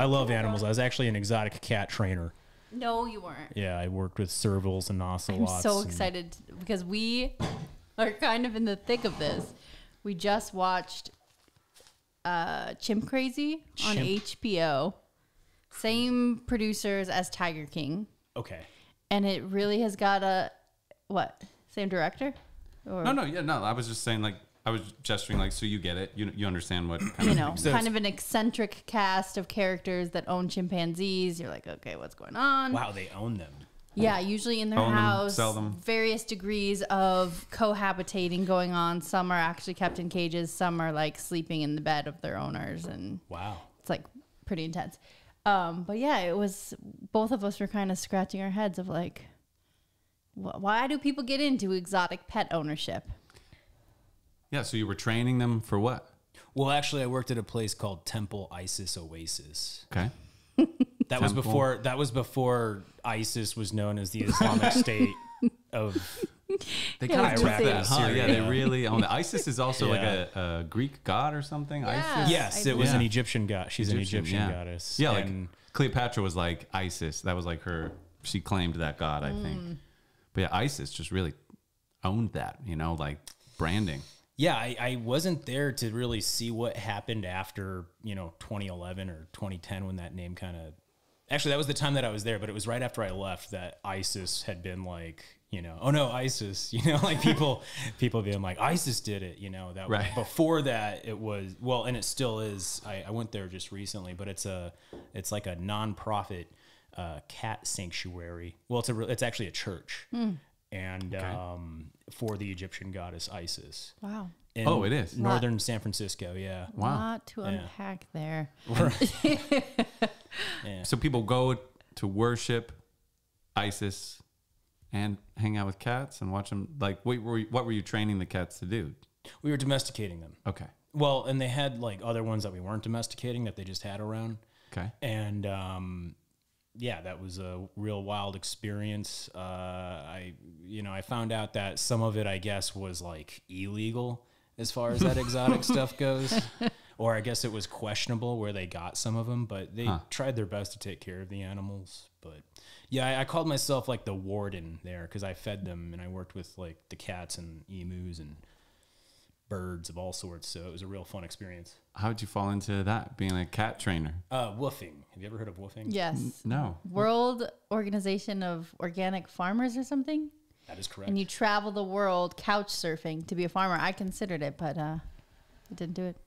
I love animals. I was actually an exotic cat trainer. No, you weren't. Yeah, I worked with servals and ocelots. I'm so excited because we are kind of in the thick of this. We just watched Chimp Crazy on HBO. Same producers as Tiger King. Okay. And it really has got a, what? Same director? Or? No. I was just saying, like, I was gesturing, like, so you get it. You understand what kind you of... know, kind of an eccentric cast of characters that own chimpanzees. You're like, okay, what's going on? Wow, they own them. Yeah, usually in their Own them, house, sell them. various degrees of cohabitating going on. Some are actually kept in cages. Some are like sleeping in the bed of their owners. And wow, it's like pretty intense. But yeah, it was, both of us were kind of scratching our heads of like, why do people get into exotic pet ownership? Yeah, so you were training them for what? Well, actually, I worked at a place called Temple Isis Oasis. Okay. That was before ISIS was known as the Islamic State of They kind of Iraq took that, and huh? Syria. Yeah, they really own it. ISIS is also like a Greek god or something. Yeah. ISIS. Yes, it was an Egyptian god. She's an Egyptian yeah. goddess. Yeah, like And Cleopatra was like Isis. That was like her. She claimed that god, I think. But yeah, ISIS just really owned that. You know, like branding. yeah, I wasn't there to really see what happened after 2011 or 2010 when that name kind of. Actually, that was the time that I was there, but it was right after I left that ISIS had been like, oh no, ISIS, like people being like, ISIS did it, that right. Before that it was, well, and it still is. I went there just recently, but it's like a nonprofit cat sanctuary. Well, it's actually a church, and for the Egyptian goddess Isis. Wow. In Oh, it is northern San Francisco. Yeah. Wow. Lot to unpack there. Yeah. So people go to worship ISIS and hang out with cats and watch them. Like, what were you training the cats to do? We were domesticating them. Okay. Well, and they had like other ones that we weren't domesticating that they just had around. Okay. And yeah, that was a real wild experience. I found out that some of it, I guess, was like illegal as far as that exotic stuff goes. Or I guess it was questionable where they got some of them, but they tried their best to take care of the animals. But yeah, I called myself like the warden there because I fed them and I worked with like the cats and emus and birds of all sorts. So it was a real fun experience. How did you fall into that, being a cat trainer? WWOOFing. Have you ever heard of WWOOFing? Yes. No. World Organization of Organic Farmers or something? That is correct. And you travel the world couch surfing to be a farmer. I considered it, but I didn't do it.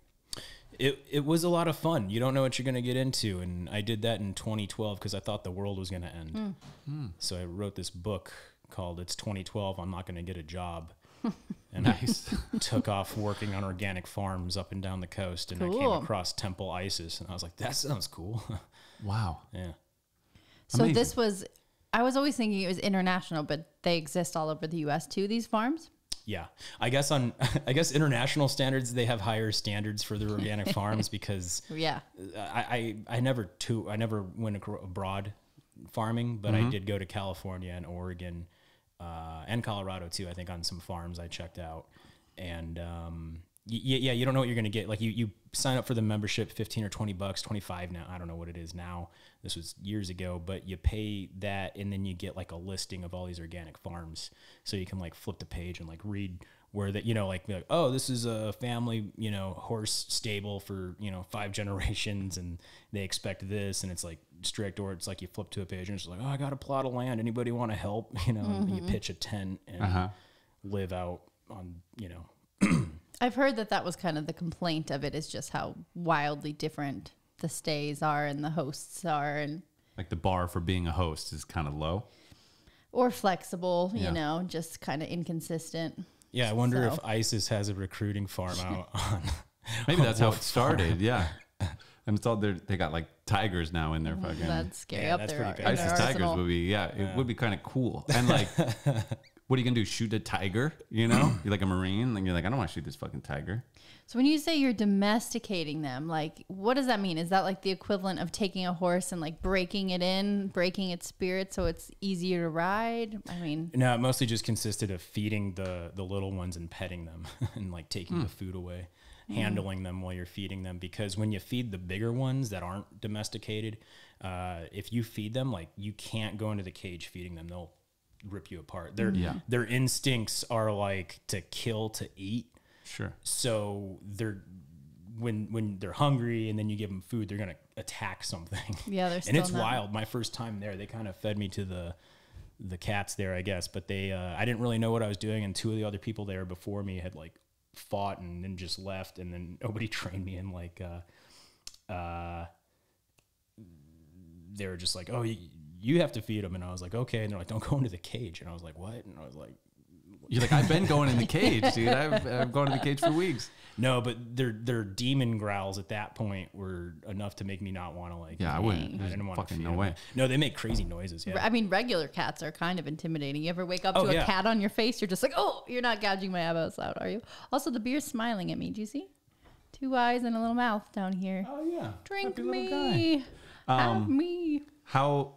It was a lot of fun. You don't know what you're going to get into. And I did that in 2012 because I thought the world was going to end. So I wrote this book called It's 2012, I'm Not Going to Get a Job. And Nice. I took off working on organic farms up and down the coast. And I came across Temple Isis. And I was like, that sounds cool. Wow. Yeah. So Amazing. this was, I was always thinking it was international, but they exist all over the U.S. too, these farms? Yeah, I guess international standards, they have higher standards for their organic farms because Yeah. I never went abroad farming, but I did go to California and Oregon and Colorado too. I think on some farms I checked out, and yeah, you don't know what you're gonna get. Like you sign up for the membership, $15 or $20, 25 now. I don't know what it is now. This was years ago, but you pay that, and then you get like a listing of all these organic farms, so you can like flip the page and like read where that like oh, this is a family horse stable for 5 generations, and they expect this, and it's like strict, or it's like you flip to a page and it's like, oh, I got a plot of land. Anybody want to help? And you pitch a tent and live out on I've heard that was kind of the complaint of it, is just how wildly different the stays are and the hosts are, and Like the bar for being a host is kind of low. or flexible, just kind of inconsistent. Yeah, I wonder if ISIS has a recruiting farm out on. Maybe that's how it started. Yeah. And it's all they got like tigers now in their fucking. That's scary. Yeah, up that's there. pretty in bad. their ISIS tigers arsenal. would be, it would be kind of cool. And like, what are you going to do? Shoot a tiger? You're like a Marine. And you're like, I don't want to shoot this fucking tiger. So when you say you're domesticating them, like, what does that mean? Is that like the equivalent of taking a horse and like breaking its spirit so it's easier to ride? I mean, No, it mostly just consisted of feeding the little ones and petting them and like taking the food away. handling them while you're feeding them, because when you feed the bigger ones that aren't domesticated, if you feed them, like, you can't go into the cage feeding them. They'll rip you apart. Their instincts are like to kill, to eat. Sure. So when they're hungry and then you give them food, they're going to attack something. Yeah, they're and it's wild. My first time there, they kind of fed me to the cats there, I guess, but I didn't really know what I was doing, and two of the other people there before me had like fought and then just left, and then nobody trained me, and like they were just like, oh, you have to feed them, and I was like, okay, and they're like, don't go into the cage, and I was like, what? And I was like, you're like, I've been going in the cage, dude. I've gone in the cage for weeks. No, but their demon growls at that point were enough to make me not want to, like. Yeah, I wouldn't. I didn't want to fucking feed no them. way. No, they make crazy noises. Yeah. I mean, regular cats are kind of intimidating. You ever wake up to a cat on your face? You're just like, oh, you're not gouging my eyeballs out, are you? Also, the beer's smiling at me. Do you see? 2 eyes and a little mouth down here. Oh yeah. Drink me. Have me. How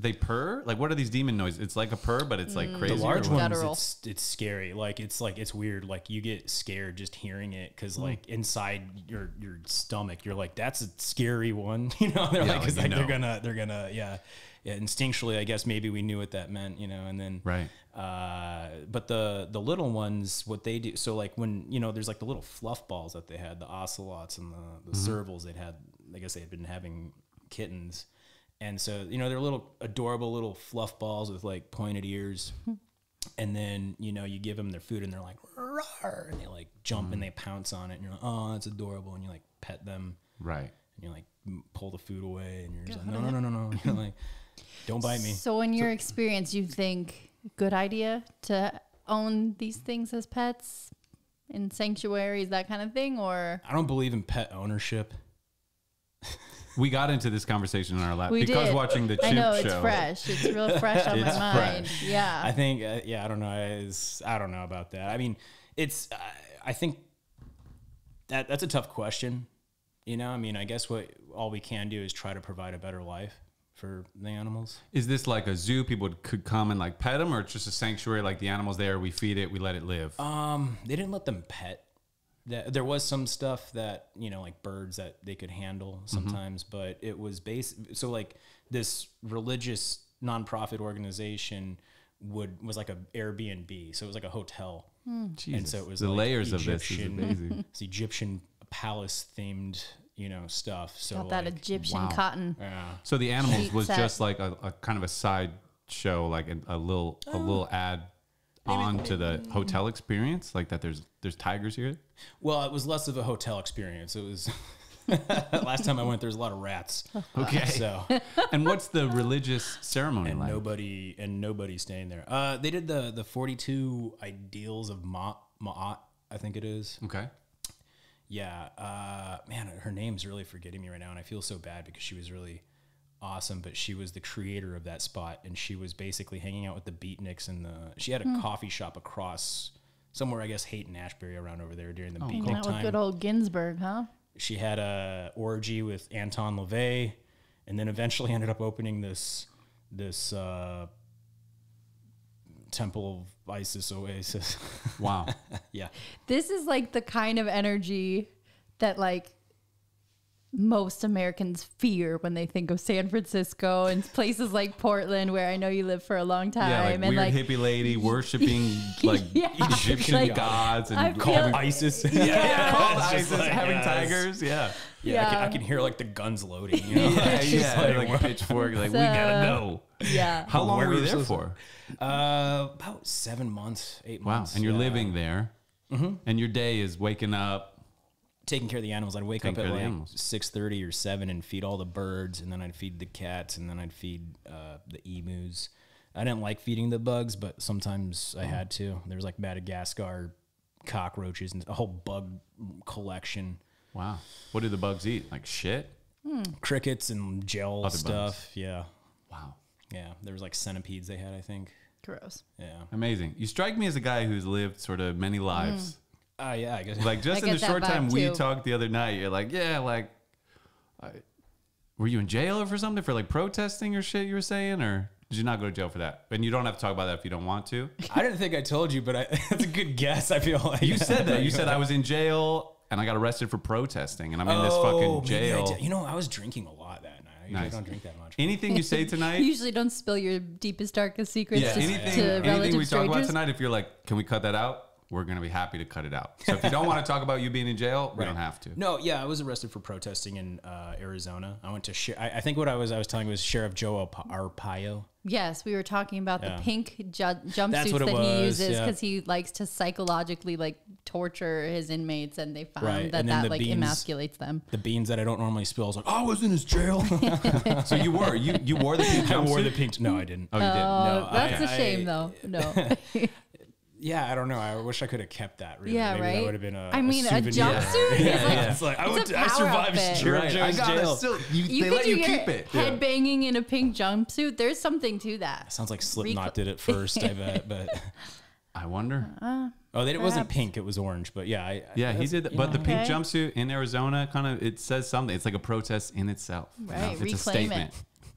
they purr? Like, what are these demon noises? It's like a purr, but it's like crazy. The large Guttural. ones, it's scary. Like it's weird. Like, you get scared just hearing it, because like inside your stomach, you're like, that's a scary one. You know, they're like, 'cause like they're gonna yeah, instinctually, I guess maybe we knew what that meant, you know, and then right. But the little ones, what they do, so like when, you know, there's like the little fluff balls that they had, the ocelots and the servals, they'd had, I guess they had been having kittens. And so, you know, they're little adorable little fluff balls with like pointed ears. And then, you know, you give them their food and they're like, rawr, and they like jump and they pounce on it. And you're like, oh, that's adorable. And you like pet them. Right. And you like pull the food away. And you're just like, no. You're like, don't bite me. So in your experience, you think good idea to own these things as pets in sanctuaries, that kind of thing? Or I don't believe in pet ownership. We got into this conversation in our lap we because did. watching the chimp I know, show. it's fresh. It's real fresh on my mind. fresh. Yeah. I think, I don't know. I don't know about that. I mean, I think that's a tough question. You know, I mean, I guess all we can do is try to provide a better life for the animals. Is this like a zoo? People could come and like pet them, or it's just a sanctuary? Like the animal's there, we feed it, we let it live. They didn't let them pet. There was some stuff that, you know, like birds that they could handle sometimes, but it was so like this religious nonprofit organization was like a Airbnb, so it was like a hotel. Jesus. And so it was the like layers of this is Egyptian- amazing. It's Egyptian palace themed, you know, stuff. So Got that like, Egyptian wow. cotton. yeah. So the animals Sheet was set. just like a kind of a side show, like a little ad on to the hotel experience, like that there's tigers here. Well, it was less of a hotel experience. It was last time I went, there was a lot of rats. Okay. So And what's the religious ceremony and like? nobody staying there. They did the 42 ideals of Ma'at, I think it is. Okay. Yeah. Man, her name's really forgetting me right now, and I feel so bad because she was really awesome, but she was the creator of that spot, and she was basically hanging out with the beatniks, and she had a coffee shop across somewhere, I guess Haight and Ashbury around over there during the beatnik Hanging out with time. good old Ginsburg, huh? She had a orgy with Anton LaVey, and then eventually ended up opening this Temple Isis Oasis. Wow. Yeah. This is like the kind of energy that like most Americans fear when they think of San Francisco and places like Portland, where I know you lived for a long time. Yeah, like and weird like hippie lady worshiping like Yeah, Egyptian like, gods I and feel- Called ISIS. Yeah. called It's ISIS just like, having yeah, tigers. Yeah. Yeah, I Yeah. can hear like the guns loading. You know? Yeah, It's just like pitchfork, like we gotta go. Yeah. How long were you there Where- for? About 7 months, 8 Wow. months. And you're yeah. living there. And your day is waking up. Taking care of the animals. I'd wake Taking up care at of the like animals. 6:30 or 7 and feed all the birds, and then I'd feed the cats, and then I'd feed the emus. I didn't like feeding the bugs, but sometimes I had to. There was like Madagascar cockroaches and a whole bug collection. Wow. What do the bugs eat? Like shit? Crickets and gel Other stuff. bugs. Yeah. Wow. Yeah. There was like centipedes they had, I think. Gross. Yeah. Amazing. You strike me as a guy who's lived sort of many lives. Yeah, I guess. Like just I in the get that short time vibe, we too. talked the other night, you're like, yeah, like, were you in jail or for something for like protesting or shit you were saying, or? Did you not go to jail for that? And you don't have to talk about that if you don't want to. I didn't think I told you, but that's a good guess. I feel like You said that. You said I was in jail and I got arrested for protesting, and I'm in this fucking jail. You know, I was drinking a lot that night. I usually don't drink that much. Anything you say tonight? You usually don't spill your deepest, darkest secrets to anything relative we talk about strangers? tonight, if you're like, can we cut that out? We're going to be happy to cut it out. So if you don't want to talk about you being in jail, we don't have to. No, yeah, I was arrested for protesting in Arizona. I went to I think what I was telling you was Sheriff Joe Arpaio. Yes, we were talking about the pink jumpsuits what it that was, he uses yeah. because he likes to psychologically like torture his inmates, and they found Right, that and then that the like beans- emasculates them. The beans that I don't normally spill. I was like, I was in his jail. So you wore the pink I jumpsuit? wore the pink. No, I didn't. Oh, you did? No, That's a I- shame, though. No. Yeah, I don't know. I wish I could have kept that. Really. Yeah, Maybe right? That would have been a. I mean, a souvenir. jumpsuit is Yeah, like- yeah. It's like it's a I power survived outfit. Sheriff Right. Joe's jail. You they could let do you your keep it. head banging in a pink jumpsuit. There's something to that. Sounds like Slipknot did it first. I bet, but I wonder. it wasn't Perhaps. pink. It was orange. But yeah, Yeah, he did. But the pink Okay. jumpsuit in Arizona kind of, it says something. It's like a protest in itself. Right, It's a reclaim statement. it.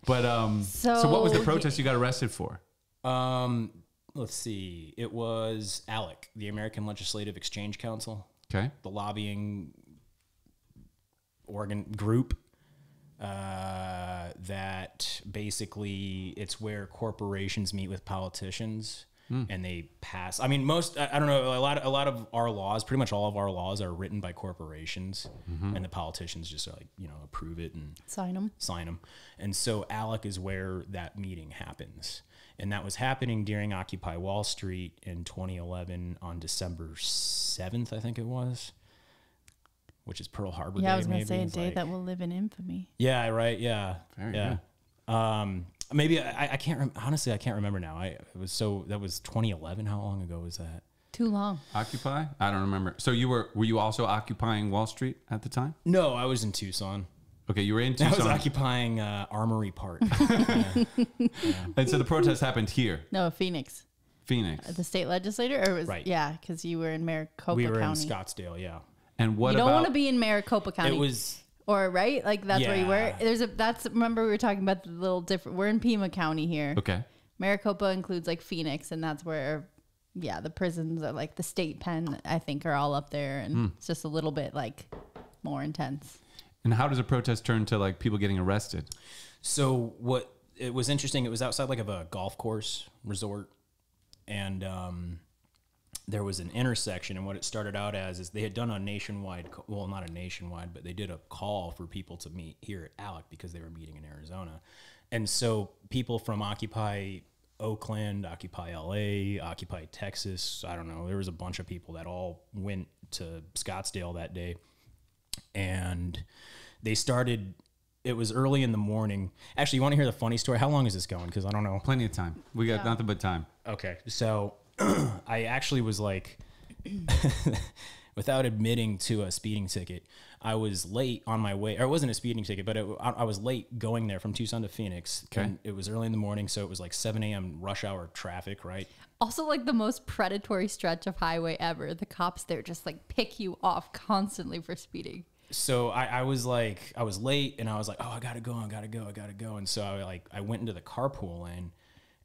But so what was the So- protest you got arrested for? Let's see. It was ALEC, the American Legislative Exchange Council, Okay. the lobbying organ group. That basically it's where corporations meet with politicians and they pass. I mean, I don't know. A lot of our laws, pretty much all of our laws, are written by corporations, and the politicians just like approve it and Sign them. sign them. And so ALEC is where that meeting happens. And that was happening during Occupy Wall Street in 2011 on December 7th, I think it was, which is Pearl Harbor Day. Yeah, I was going to maybe. say a It's day like- that will live in infamy. Yeah, right. Yeah. Very yeah. Maybe I can't, honestly, I can't remember now. That was 2011. How long ago was that? Too long. Occupy? I don't remember. So were you also occupying Wall Street at the time? No, I was in Tucson. Okay, you were in I was Tucson. occupying Armory Park. And so the protest happened here, No, Phoenix. Phoenix. The state legislator? Or was, Right. Yeah, because you were in Maricopa We were County. in Scottsdale. Yeah. And what You don't about want to be in Maricopa County. It was. Or right, like that's where you were. Yeah. Remember we were talking about the little different. We're in Pima County here. Okay. Maricopa includes like Phoenix, and that's where, the prisons are like the state pen. I think are all up there, and it's just a little bit like more intense. And how does a protest turn to like people getting arrested? So it was interesting. It was outside like of a golf course resort, and there was an intersection. And what it started out as is they had done a nationwide, well, not a nationwide, but they did a call for people to meet here at ALEC because they were meeting in Arizona. And so people from Occupy Oakland, Occupy LA, Occupy Texas, I don't know, there was a bunch of people that all went to Scottsdale that day. And they started, it was early in the morning. Actually, you want to hear the funny story? How long is this going? Because I don't know. Plenty of time. We got nothing but time. Okay. So I actually was like, without admitting to a speeding ticket, I was late on my way. Or it wasn't a speeding ticket, but I was late going there from Tucson to Phoenix. Okay. And it was early in the morning, so it was like 7 a.m. rush hour traffic, right? Also, like the most predatory stretch of highway ever. The cops there just like pick you off constantly for speeding. So I was like, I was late, and I was like, oh, I gotta go. And so I went into the carpool lane,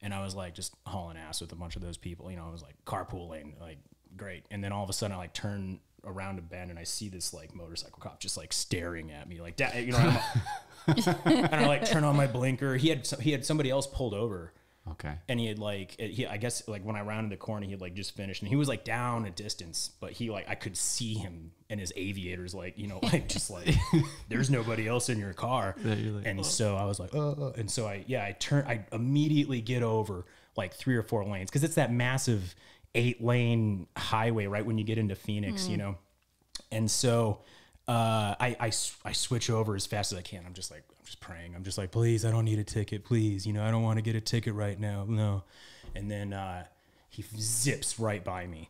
and I was like just hauling ass with a bunch of those people. I was like, carpool lane, like great. And then all of a sudden I like turn around a bend, and I see this like motorcycle cop just like staring at me like that, and I like turn on my blinker. He had somebody else pulled over. Okay. And he had I guess like when I rounded the corner, he had like just finished, and he was like down a distance, but he like, I could see him in his aviators, like, like just like, there's nobody else in your car. Like, and so I was like, and so I immediately get over like 3 or 4 lanes. Cause it's that massive 8-lane highway, right? When you get into Phoenix, and so, I switch over as fast as I can. I'm just praying. I'm just like, please, I don't need a ticket. Please. I don't want to get a ticket right now. No. And then, he zips right by me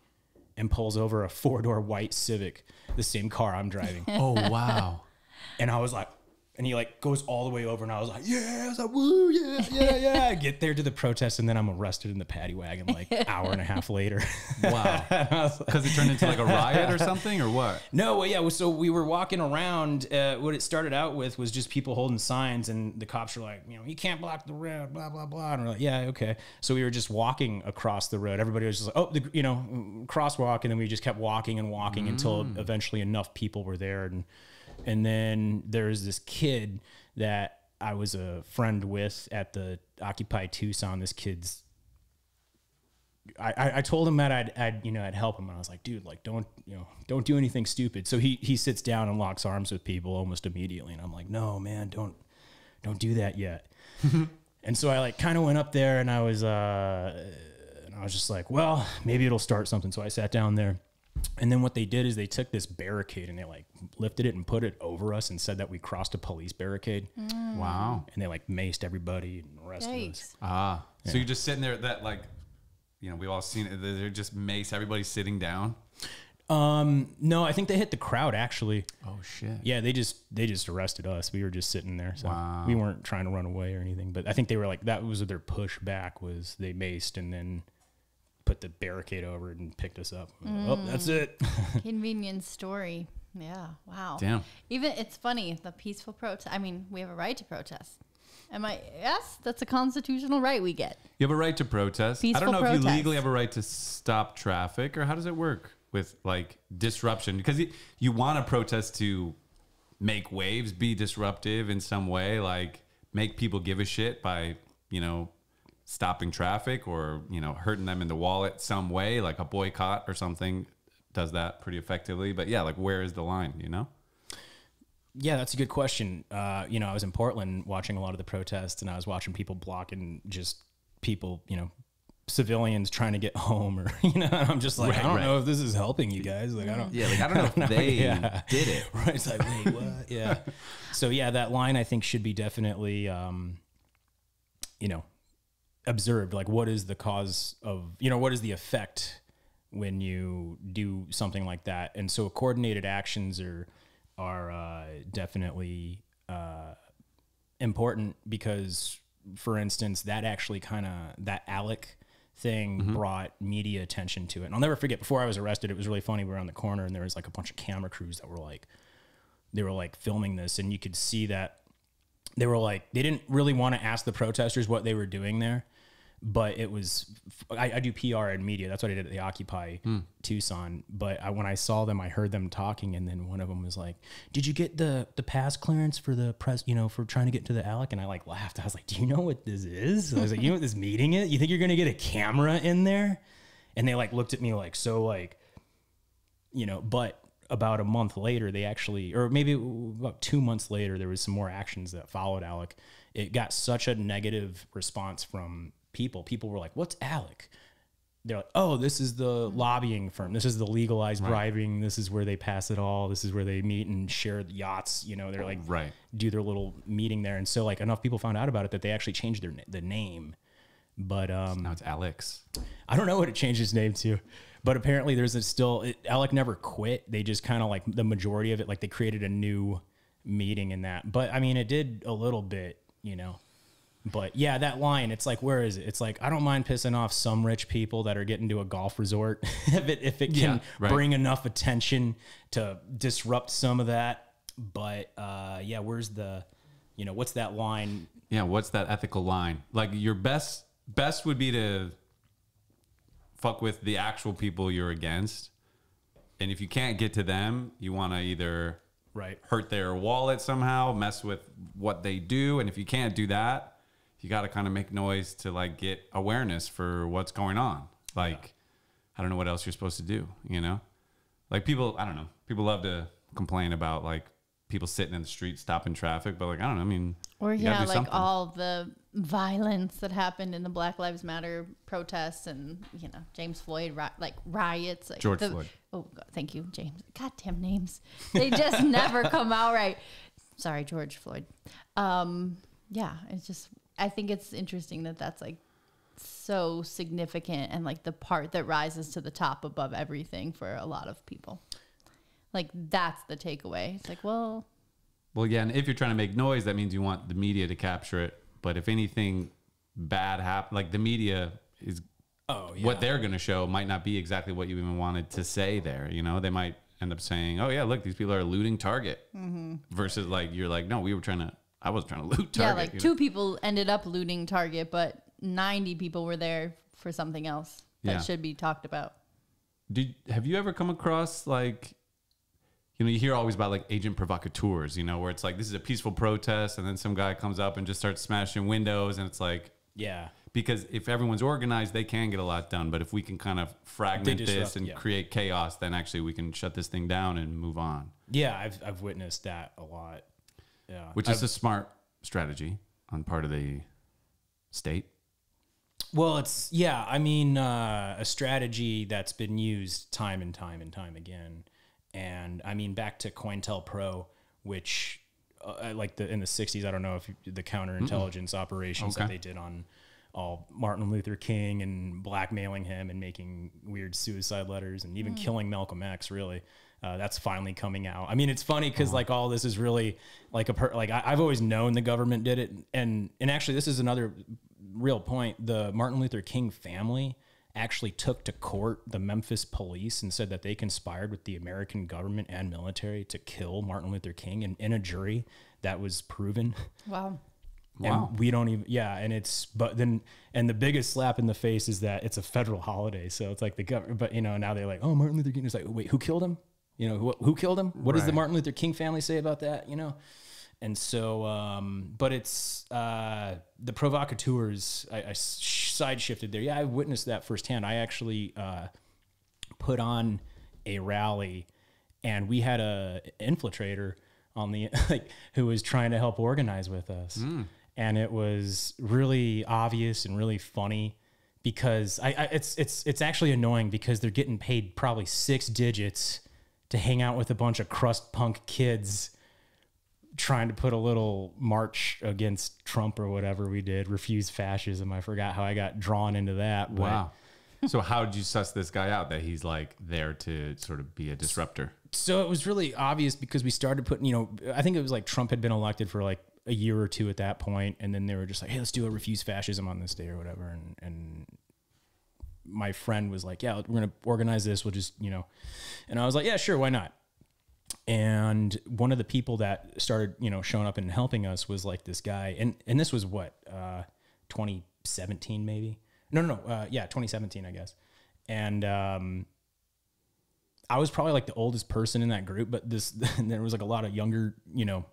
and pulls over a 4-door white Civic, the same car I'm driving. Oh, wow. And I was like, And he like goes all the way over, and I was like, yeah, I was like, woo, yeah. I get there to the protest, and then I'm arrested in the paddy wagon like an hour and a half later. Wow. Because it turned into like a riot or something, or what? No, well, yeah. So we were walking around. What it started out with was just people holding signs, and the cops were like, you can't block the road, blah, blah, blah. And we're like, yeah, okay. So we were just walking across the road. Everybody was just like, oh, crosswalk. And then we just kept walking and walking until eventually enough people were there. And then there's this kid that I was a friend with at the Occupy Tucson. This kid's, I told him that I'd help him. And I was like, dude, like, don't do anything stupid. So he sits down and locks arms with people almost immediately. And I'm like, no, man, don't do that yet. And so I like kind of went up there, and I was just like, well, maybe it'll start something. So I sat down there. And then what they did is they took this barricade and they like lifted it and put it over us and said that we crossed a police barricade. Wow. And they like maced everybody and arrested us. Ah. So you're just sitting there that like, we've all seen it. They're just mace. Everybody's sitting down. No, I think they hit the crowd actually. Oh shit. Yeah. They just arrested us. We were just sitting there. So we weren't trying to run away or anything, but I think they were like, that was their pushback was they maced and then put the barricade over and picked us up. Oh, that's it. Convenient story. Yeah. Wow. Damn. Even it's funny, the peaceful protest. I mean, we have a right to protest. Yes, that's a constitutional right we get. You have a right to protest. Peaceful I don't know protest. if you legally have a right to stop traffic, or how does it work with like disruption? Because you want to protest to make waves, be disruptive in some way, like make people give a shit by, stopping traffic or, hurting them in the wallet some way, like a boycott or something does that pretty effectively. But yeah, like where is the line, Yeah, that's a good question. I was in Portland watching a lot of the protests, and I was watching people blocking just people, civilians trying to get home, or and I'm just like, I don't know if this is helping you guys. Like, I don't know if they did it. Right? It's like, wait, what? Yeah. So yeah, that line I think should be definitely, observed. Like, what is the cause of, what is the effect when you do something like that? And so coordinated actions are definitely important because, for instance, that actually that Alec thing brought media attention to it. And I'll never forget, before I was arrested, it was really funny. We were on the corner and there was like a bunch of camera crews that were like, they were like filming this, and you could see that they were like, they didn't really want to ask the protesters what they were doing there. But it was, I do PR and media. That's what I did at the Occupy Tucson. But when I saw them, I heard them talking. And then one of them was like, did you get the pass clearance for the press, for trying to get to the Alec? And I like laughed. I was like, do you know what this is? I was like, you know what this meeting is? You think you're going to get a camera in there? And they like looked at me like, so like, but about a month later, they actually, or maybe about 2 months later, there was some more actions that followed Alec. It got such a negative response from people were like, what's Alec? They're like, oh, this is the lobbying firm. This is the legalized bribing. This is where they pass it all. This is where they meet and share the yachts. They're like, do their little meeting there. And so like enough people found out about it that they actually changed the name. But now it's Alex. I don't know what it changed its name to, but apparently there's Alec never quit. They just kind of like the majority of it, like they created a new meeting in that. But I mean, it did a little bit, But yeah, that line, it's like, where is it? It's like, I don't mind pissing off some rich people that are getting to a golf resort if it can bring enough attention to disrupt some of that. But where's the, what's that line? Yeah, what's that ethical line? Like your best would be to fuck with the actual people you're against. And if you can't get to them, you want to either hurt their wallet somehow, mess with what they do. And if you can't do that, you got to kind of make noise to like get awareness for what's going on. Like, I don't know what else you're supposed to do, like people, I don't know. People love to complain about like people sitting in the street, stopping traffic, but like, I don't know. I mean, or like something. All the violence that happened in the Black Lives Matter protests and, James Floyd, riots. Like George Floyd. Oh, God, thank you, James. Goddamn names. They just never come out right. Sorry, George Floyd. It's just, I think it's interesting that that's like so significant and like the part that rises to the top above everything for a lot of people. Like that's the takeaway. It's like, well, Well, yeah, and if you're trying to make noise, that means you want the media to capture it. But if anything bad happens, like the media is, what they're going to show might not be exactly what you even wanted to say there. You know, they might end up saying, "Oh yeah, look, these people are looting Target," versus like you're like, "No, I wasn't trying to loot Target." Yeah, like 2 people ended up looting Target, but 90 people were there for something else that should be talked about. Have you ever come across like, you know, you hear always about like agent provocateurs, you know, where it's like, this is a peaceful protest, and then some guy comes up and just starts smashing windows, and it's like, yeah, because if everyone's organized, they can get a lot done. But if we can kind of fragment this and create chaos, then actually we can shut this thing down and move on. Yeah, I've witnessed that a lot. Yeah, which is a smart strategy on part of the state. Well, it's I mean, a strategy that's been used time and time and time again. And I mean, back to COINTELPRO, which like in the 60s, I don't know if the counterintelligence operations that they did on all Martin Luther King and blackmailing him and making weird suicide letters and even killing Malcolm X, really. That's finally coming out. I mean, it's funny because like all this is really like I've always known the government did it. And actually, this is another real point. The Martin Luther King family actually took to court the Memphis police and said that they conspired with the American government and military to kill Martin Luther King, and in a jury that was proven. Wow. And we don't even, and the biggest slap in the face is that it's a federal holiday. So it's like the government, but you know, now they're like, oh, Martin Luther King is like, wait, who killed him? You know, who killed him? What does the Martin Luther King family say about that? You know? And so, but it's the provocateurs. I side shifted there. Yeah, I witnessed that firsthand. I actually put on a rally, and we had a infiltrator on the who was trying to help organize with us, and it was really obvious and really funny because it's actually annoying because they're getting paid probably 6 digits to hang out with a bunch of crust punk kids trying to put a little march against Trump or whatever we did, refuse fascism. I forgot how I got drawn into that. Wow. So how did you suss this guy out that he's like there to sort of be a disruptor? So it was really obvious because we started putting, you know, I think it was like Trump had been elected for like a year or two at that point, and then they were just like, hey, let's do a refuse fascism on this day or whatever. And my friend was like, yeah, we're going to organize this. We'll just, you know, and I was like, yeah, sure. Why not? And one of the people that started, you know, showing up and helping us was like this guy. And this was what, 2017 maybe? No. 2017, I guess. And I was probably like the oldest person in that group, but there was like a lot of younger, you know,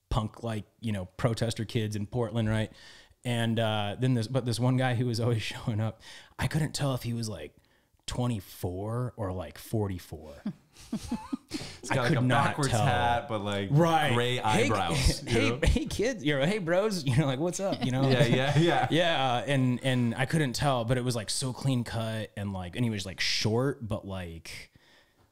punk, like, you know, protester kids in Portland, right? And then this one guy who was always showing up, I couldn't tell if he was like 24 or like 44. It's got like a backwards hat, but like gray eyebrows. Hey kids, hey bros, you know, like what's up, you know? Yeah. And I couldn't tell, but it was like so clean cut and he was like short, but like,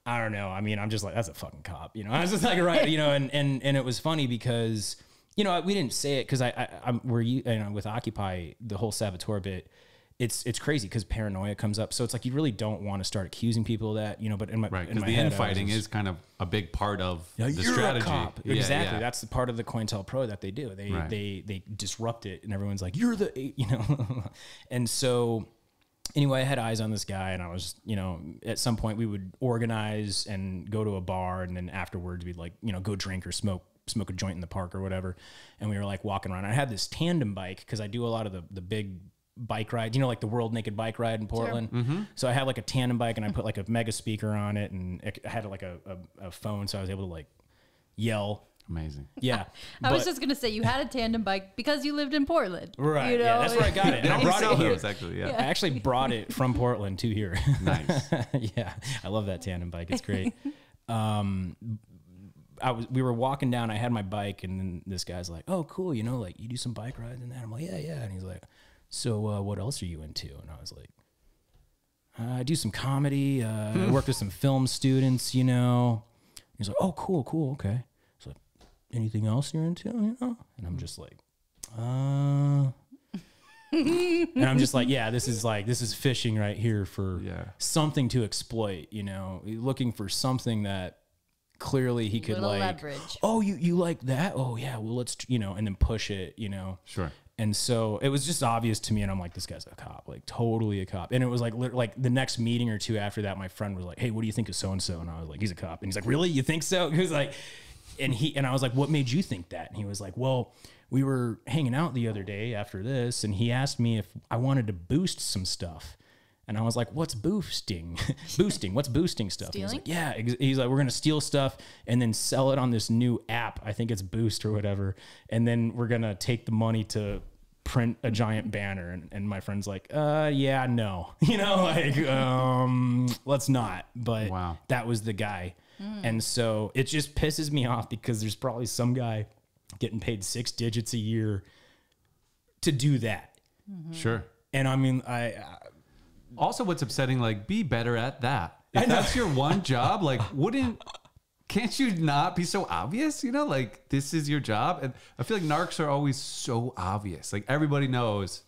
I don't know. I mean, I'm just like, that's a fucking cop, you know? I was just like, right, you know, and it was funny because, you know, we didn't say it because you know, with Occupy, the whole saboteur bit, it's crazy because paranoia comes up. So it's like you really don't want to start accusing people of that, you know. But in my because the infighting is kind of a big part of the strategy. A cop. Exactly, yeah. That's the part of the COINTELPRO that they do. They disrupt it, and everyone's like, "You're the," you know. And so anyway, I had eyes on this guy, and I was, you know, at some point we would organize and go to a bar, and then afterwards we'd like, you know, go drink or smoke a joint in the park or whatever. And we were like walking around. I had this tandem bike because I do a lot of the big bike ride, you know, like the World Naked Bike Ride in Portland. Sure. Mm-hmm. So I had like a tandem bike and I put like a mega speaker on it, and I had like a phone, so I was able to like yell. Amazing. Yeah. I was just going to say you had a tandem bike because you lived in Portland. Right. You know? Yeah, that's where I got it. And I brought it here. Actually, yeah. I actually brought it from Portland to here. Nice. Yeah. I love that tandem bike. It's great. We were walking down, I had my bike, and then this guy's like, oh, cool. You know, like you do some bike rides and that. I'm like, yeah. And he's like, so what else are you into? And I was like, I do some comedy. I work with some film students, you know. He's like, oh, cool. Okay. So anything else you're into, you know? And I'm just like, and I'm just like, yeah, this is fishing right here for something to exploit, you know, looking for something that clearly he could Little like, leverage. oh, you like that? Oh yeah, well let's, you know, and then push it, you know. Sure. And so it was just obvious to me, and I'm like, this guy's a cop, like totally a cop. And it was like the next meeting or two after that, my friend was like, hey, what do you think of so and so? And I was like, he's a cop. And he's like, really? You think so? He was like, and I was like, what made you think that? And he was like, well, we were hanging out the other day after this, and he asked me if I wanted to boost some stuff. And I was like, what's boosting? What's boosting stuff? He's like, yeah. He's like, we're going to steal stuff and then sell it on this new app. I think it's Boost or whatever. And then we're going to take the money to print a giant banner. And my friend's like, yeah, no, you know, like, let's not. But wow. That was the guy. And so it just pisses me off because there's probably some guy getting paid 6 digits a year to do that. Sure. And I mean, also, what's upsetting, like, be better at that. If that's your one job, like, can't you not be so obvious? You know, like, this is your job. And I feel like narcs are always so obvious. Like, everybody knows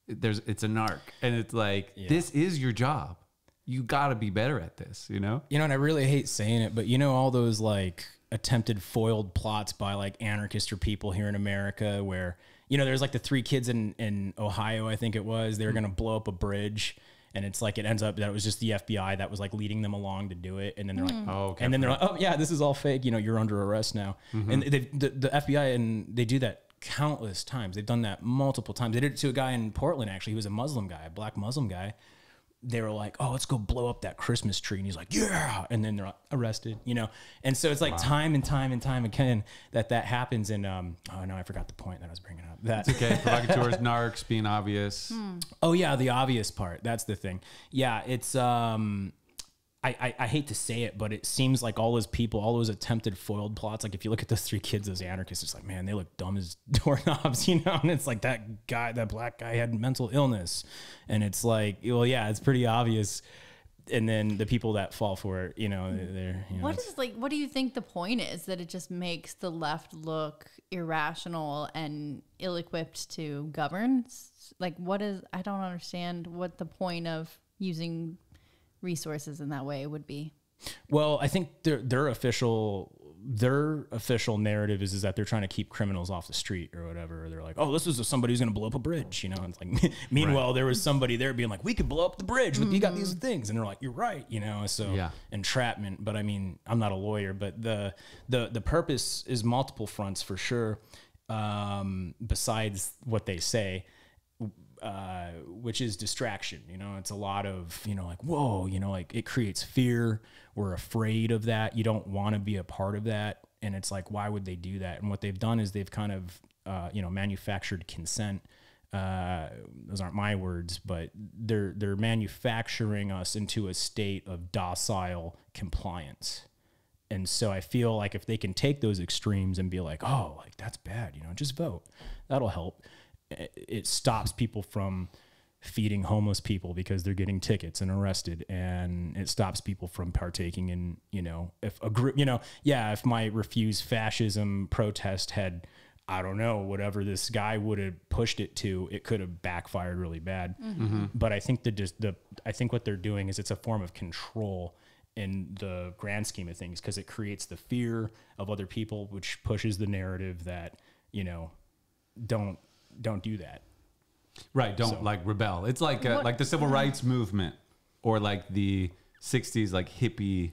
it's a narc. And it's like, this is your job. You got to be better at this, you know? You know, and I really hate saying it, but you know, all those, like, attempted foiled plots by, like, anarchist or people here in America where, you know, there's like the 3 kids in Ohio, I think it was, they were going to blow up a bridge, and it's like, it ends up that it was just the FBI that was like leading them along to do it. And then they're like, oh, okay. And then they're like, oh yeah, this is all fake. You know, you're under arrest now. And the FBI, and they do that countless times. They've done that multiple times. They did it to a guy in Portland, actually. He was a Muslim guy, a black Muslim guy. They were like, oh, let's go blow up that Christmas tree. And he's like, yeah. And then they're arrested, you know? And so it's like time and time and time again that happens. And, oh no, I forgot the point that I was bringing up. It's okay. Provocateurs, narcs, being obvious. Oh yeah. The obvious part. That's the thing. Yeah. It's, I hate to say it, but it seems like all those people, all those attempted foiled plots, like if you look at those 3 kids, those anarchists, it's like, man, they look dumb as doorknobs, you know? And it's like that black guy had mental illness. And it's like, well, yeah, it's pretty obvious. And then the people that fall for it, you know, they're, you know, what do you think the point is? That it just makes the left look irrational and ill-equipped to govern? Like, I don't understand what the point of using resources in that way would be. Well, I think their official narrative is that they're trying to keep criminals off the street or whatever. Or they're like, oh, this is somebody who's going to blow up a bridge, you know? And it's like, meanwhile, there was somebody there being like, we could blow up the bridge. You got these things. And they're like, you're right, you know? So entrapment. But I mean, I'm not a lawyer, but the purpose is multiple fronts for sure. Besides what they say, which is distraction. You know, it's a lot of, you know, like, whoa, you know, like it creates fear. We're afraid of that. You don't want to be a part of that. And it's like, why would they do that? And what they've done is they've kind of, you know, manufactured consent. Those aren't my words, but they're manufacturing us into a state of docile compliance. And so I feel like if they can take those extremes and be like, oh, like that's bad, you know, just vote. That'll help. It stops people from feeding homeless people because they're getting tickets and arrested, and it stops people from partaking in, you know, if a group, you know, if my refuse fascism protest had, I don't know, whatever this guy would have pushed it to, it could have backfired really bad. But I think I think what they're doing is it's a form of control in the grand scheme of things, because it creates the fear of other people, which pushes the narrative that, you know, don't do that. Right. Don't like rebel. It's like the civil rights movement, or like the 60s, like hippie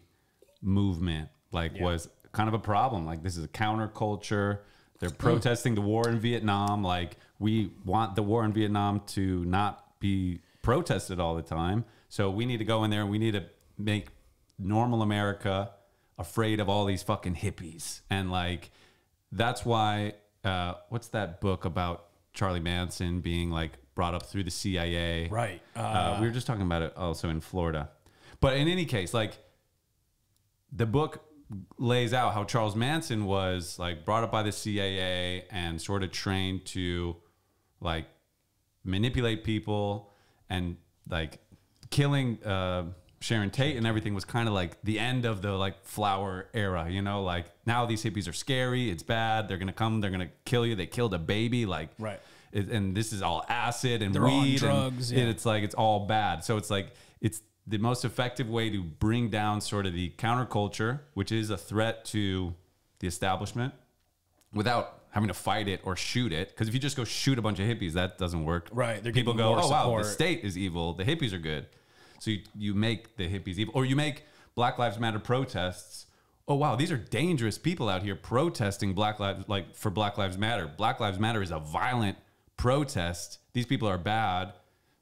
movement, was kind of a problem. Like, this is a counterculture. They're protesting the war in Vietnam. Like, we want the war in Vietnam to not be protested all the time. So we need to go in there and we need to make normal America afraid of all these fucking hippies. And like, that's why, what's that book about Charlie Manson being like brought up through the CIA? Right. We were just talking about it also in Florida. But in any case, like, the book lays out how Charles Manson was like brought up by the CIA and sort of trained to like manipulate people, and like killing Sharon Tate and everything was kind of like the end of the like flower era, you know? Like, now these hippies are scary. It's bad. They're going to come. They're going to kill you. They killed a baby. Like, right. And this is all acid and they're weed on drugs. and it's like, it's all bad. So it's like, it's the most effective way to bring down sort of the counterculture, which is a threat to the establishment, without having to fight it or shoot it. Because if you just go shoot a bunch of hippies, that doesn't work. Right. They're People getting go, more oh, wow, support. the state is evil. The hippies are good. So you make the hippies evil. Or you make Black Lives Matter protests. Oh, wow, these are dangerous people out here protesting for Black Lives Matter. Black Lives Matter is a violent protest. These people are bad.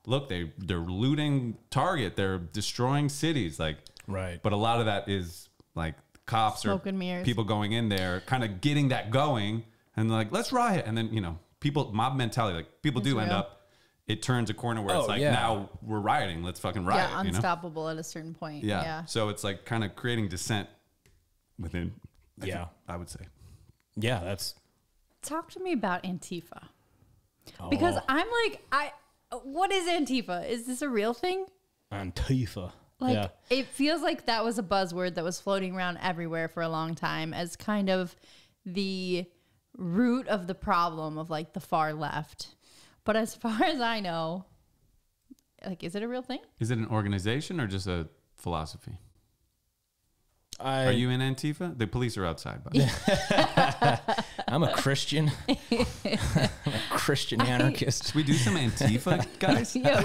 Look, they're looting Target. They're destroying cities. Like, right. But a lot of that is like cops Smoke or and mirrors. people going in there, kind of getting that going, and like, let's riot. And then people, mob mentality. Like people do end real. up. It turns a corner where it's like, now we're rioting. Let's fucking riot. Yeah, unstoppable at a certain point. Yeah. So it's like kind of creating dissent within. I would say. Yeah, that's. Talk to me about Antifa. Because I'm like, what is Antifa? Is this a real thing? Antifa. Like, it feels like that was a buzzword that was floating around everywhere for a long time as kind of the root of the problem of like the far left. But as far as I know, like, is it a real thing? Is it an organization or just a philosophy? Are you in Antifa? The police are outside, by the way. I'm a Christian. I'm a Christian anarchist. Should we do some Antifa, guys? Yo,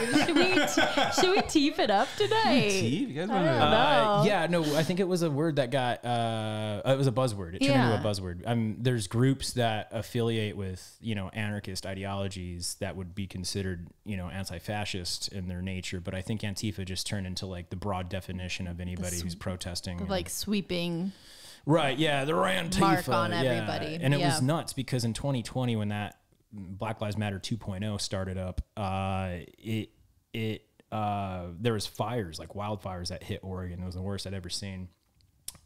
should we teef it up today? You guys want know. No, I think it was a word that got, it was a buzzword. It turned into a buzzword. There's groups that affiliate with, anarchist ideologies that would be considered, anti-fascist in their nature. But I think Antifa just turned into like the broad definition of anybody who's protesting. Like sweeping. Right. Yeah. They're Antifa. Mark on everybody. And it was nuts because in 2020, when that Black Lives Matter 2.0 started up, there was fires, like wildfires that hit Oregon. It was the worst I'd ever seen.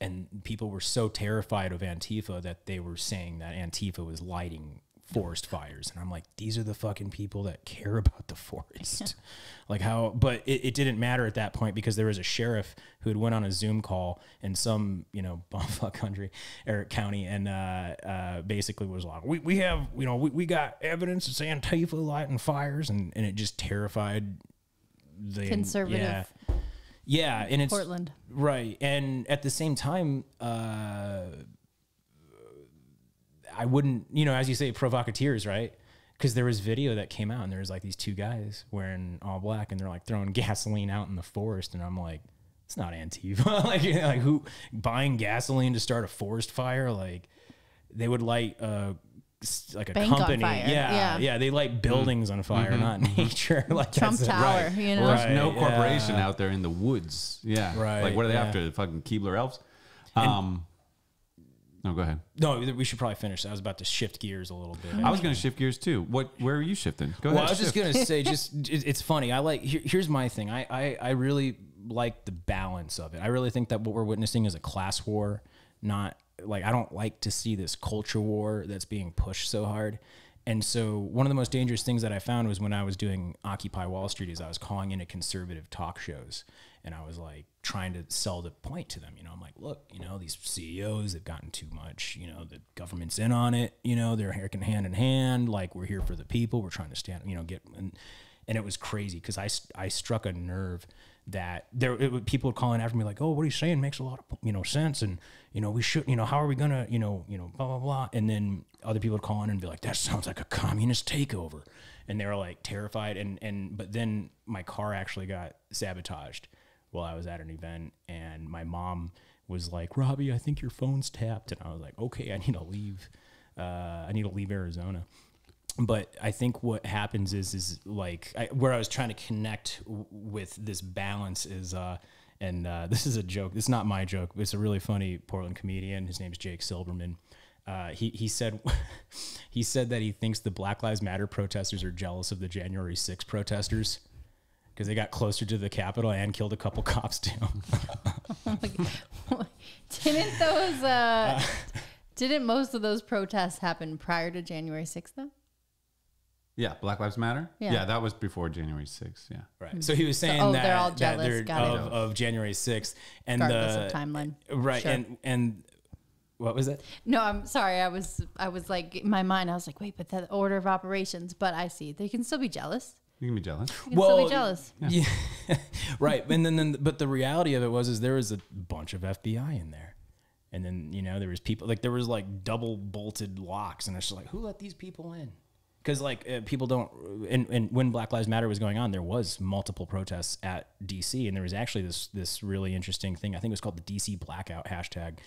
And people were so terrified of Antifa that they were saying that Antifa was lighting forest fires. And I'm like, these are the fucking people that care about the forest. But it didn't matter at that point because there was a sheriff who had went on a Zoom call in some, bumfuck county and basically was like, we have, we got evidence it's Antifa lighting fires, and it just terrified the conservative. Yeah. And it's Portland. Right. And at the same time, I wouldn't, as you say, provocateurs, right? Because there was video that came out and there was like these two guys wearing all black and they're like throwing gasoline out in the forest. And I'm like, it's not Antifa. like who buying gasoline to start a forest fire? Like they would light like a Bank company. on fire. Yeah. They light buildings on fire, not nature. Like Trump Tower, Right. Well, there's no corporation out there in the woods. Yeah. Right. Like what are they after? The fucking Keebler elves? No, go ahead. No, we should probably finish. I was about to shift gears a little bit. I was going to shift gears too. Where are you shifting? Go ahead. Well, I was just going to say, it's funny. Here's my thing. I really like the balance of it. I really think that what we're witnessing is a class war, not like, I don't like to see this culture war that's being pushed so hard. And so one of the most dangerous things that I found was when I was doing Occupy Wall Street is I was calling into conservative talk shows and I was like trying to sell the point to them. I'm like, look, these CEOs have gotten too much, the government's in on it, they're working hand in hand. Like we're here for the people. We're trying to stand, and it was crazy because I struck a nerve that people would call in after me like, oh, what are you saying? Makes a lot of, sense. And, we should, how are we going to, blah, blah, blah. And then other people would call in and be like, that sounds like a communist takeover. And they were like terrified. But then my car actually got sabotaged while I was at an event. And my mom was like, Robbie, I think your phone's tapped. And I was like, okay, I need to leave. I need to leave Arizona. But I think what happens is like where I was trying to connect with this balance is, this is a joke. It's not my joke. It's a really funny Portland comedian. His name's Jake Silverman. He said that he thinks the Black Lives Matter protesters are jealous of the January 6th protesters because they got closer to the Capitol and killed a couple cops too. Didn't most of those protests happen prior to January 6th though? Yeah, Black Lives Matter. Yeah, that was before January 6th. Yeah, right. So he was saying they're all jealous of January 6th and regardless of timeline, right? Sure. And what was it? No, I'm sorry. I was like in my mind. I was like, wait, but the order of operations. But I see they can still be jealous. You can be jealous. You can still be jealous. Yeah. Right. And then, but the reality of it was, there was a bunch of FBI in there. And then, there was people, like, there was like double bolted locks. And it's just like, who let these people in? Because like people don't, and when Black Lives Matter was going on, there was multiple protests at DC, and there was actually this really interesting thing. I think it was called the DC Blackout hashtag,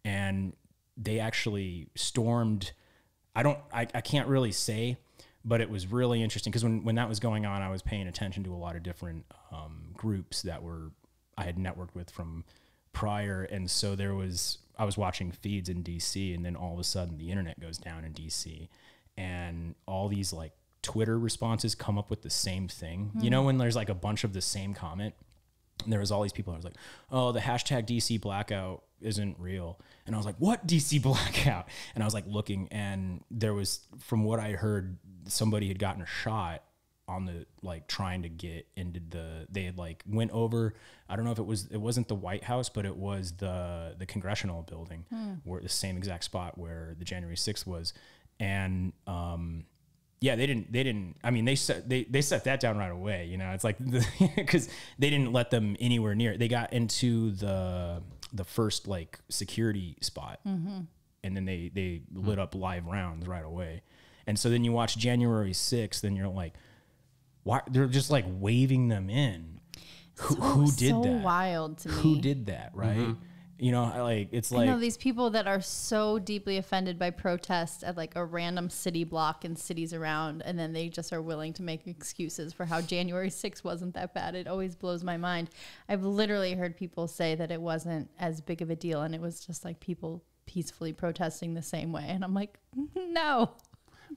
and they actually stormed. I can't really say, but it was really interesting because when that was going on, I was paying attention to a lot of different groups that I had networked with from prior, and so I was watching feeds in DC, and then all of a sudden the internet goes down in DC. And all these like Twitter responses come up with the same thing. When there's like a bunch of the same comment, and there was all these people that was like, oh, the hashtag DC blackout isn't real. And I was like, what DC blackout? And I was like looking, and there was, from what I heard, somebody had gotten a shot on the, like, trying to get into they had like went over, I don't know if it wasn't the White House, but it was the congressional building, where the same exact spot where the January 6th was. And they didn't. I mean, they set that down right away. It's like because they didn't let them anywhere near. They got into the first like security spot, and then they lit up live rounds right away. And so then you watch January 6th, and you're like, why? They're just like waving them in. Who did that? So wild to me. Who did that? Right. It's like, I know these people that are so deeply offended by protests at like a random city block and cities around, and then they just are willing to make excuses for how January 6th wasn't that bad. It always blows my mind. I've literally heard people say that it wasn't as big of a deal, and it was just like people peacefully protesting the same way. And I'm like, no.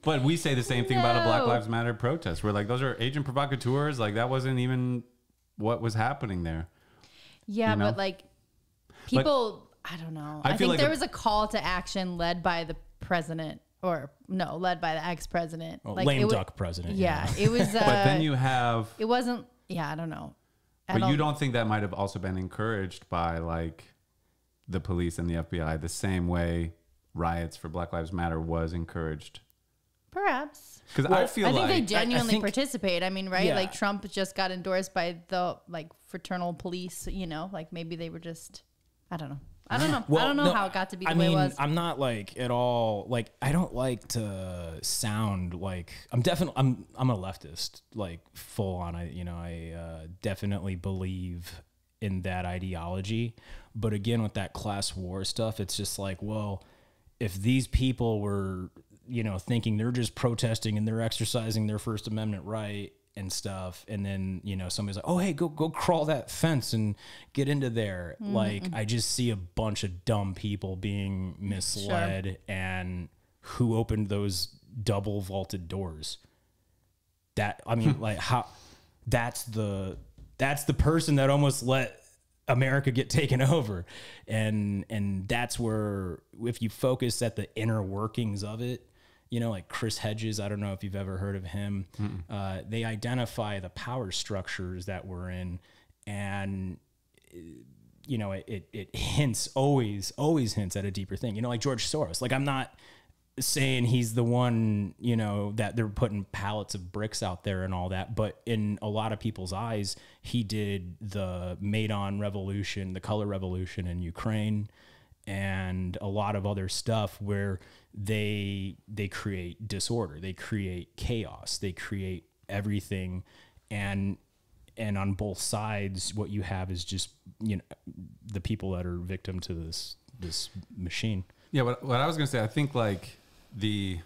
But we say the same thing about a Black Lives Matter protest. We're like, those are agent provocateurs. Like, that wasn't even what was happening there. Yeah, but like, people, I don't know. I think like there was a call to action led by the president, led by the ex-president. Like lame duck president. Yeah, it was. But then you have. It wasn't. Yeah, I don't know. But you don't think that might have also been encouraged by like the police and the FBI the same way riots for Black Lives Matter was encouraged? Perhaps. Because I think they genuinely participate. I mean, right? Yeah. Like Trump just got endorsed by the like fraternal police. Like maybe they were just. I don't know. Well, I don't know how it got to be the way it was. I'm not like at all like, I don't like to sound like I'm a leftist, like full on. I definitely believe in that ideology, but again with that class war stuff, it's just like, well, if these people were thinking they're just protesting and they're exercising their First Amendment right and stuff, and then somebody's like, oh hey, go crawl that fence and get into there. Like, I just see a bunch of dumb people being misled. And who opened those double vaulted doors? That, I mean, like, how that's the person that almost let America get taken over. And that's where, if you focus at the inner workings of it, like Chris Hedges, I don't know if you've ever heard of him. They identify the power structures that we're in, and it hints, always hints at a deeper thing. Like George Soros. Like, I'm not saying he's the one, that they're putting pallets of bricks out there and all that, but in a lot of people's eyes, he did the Maidan revolution, the color revolution in Ukraine, and a lot of other stuff where they create disorder, they create chaos, they create everything, and on both sides, what you have is just the people that are victim to this machine. Yeah, what I was gonna say, I think like the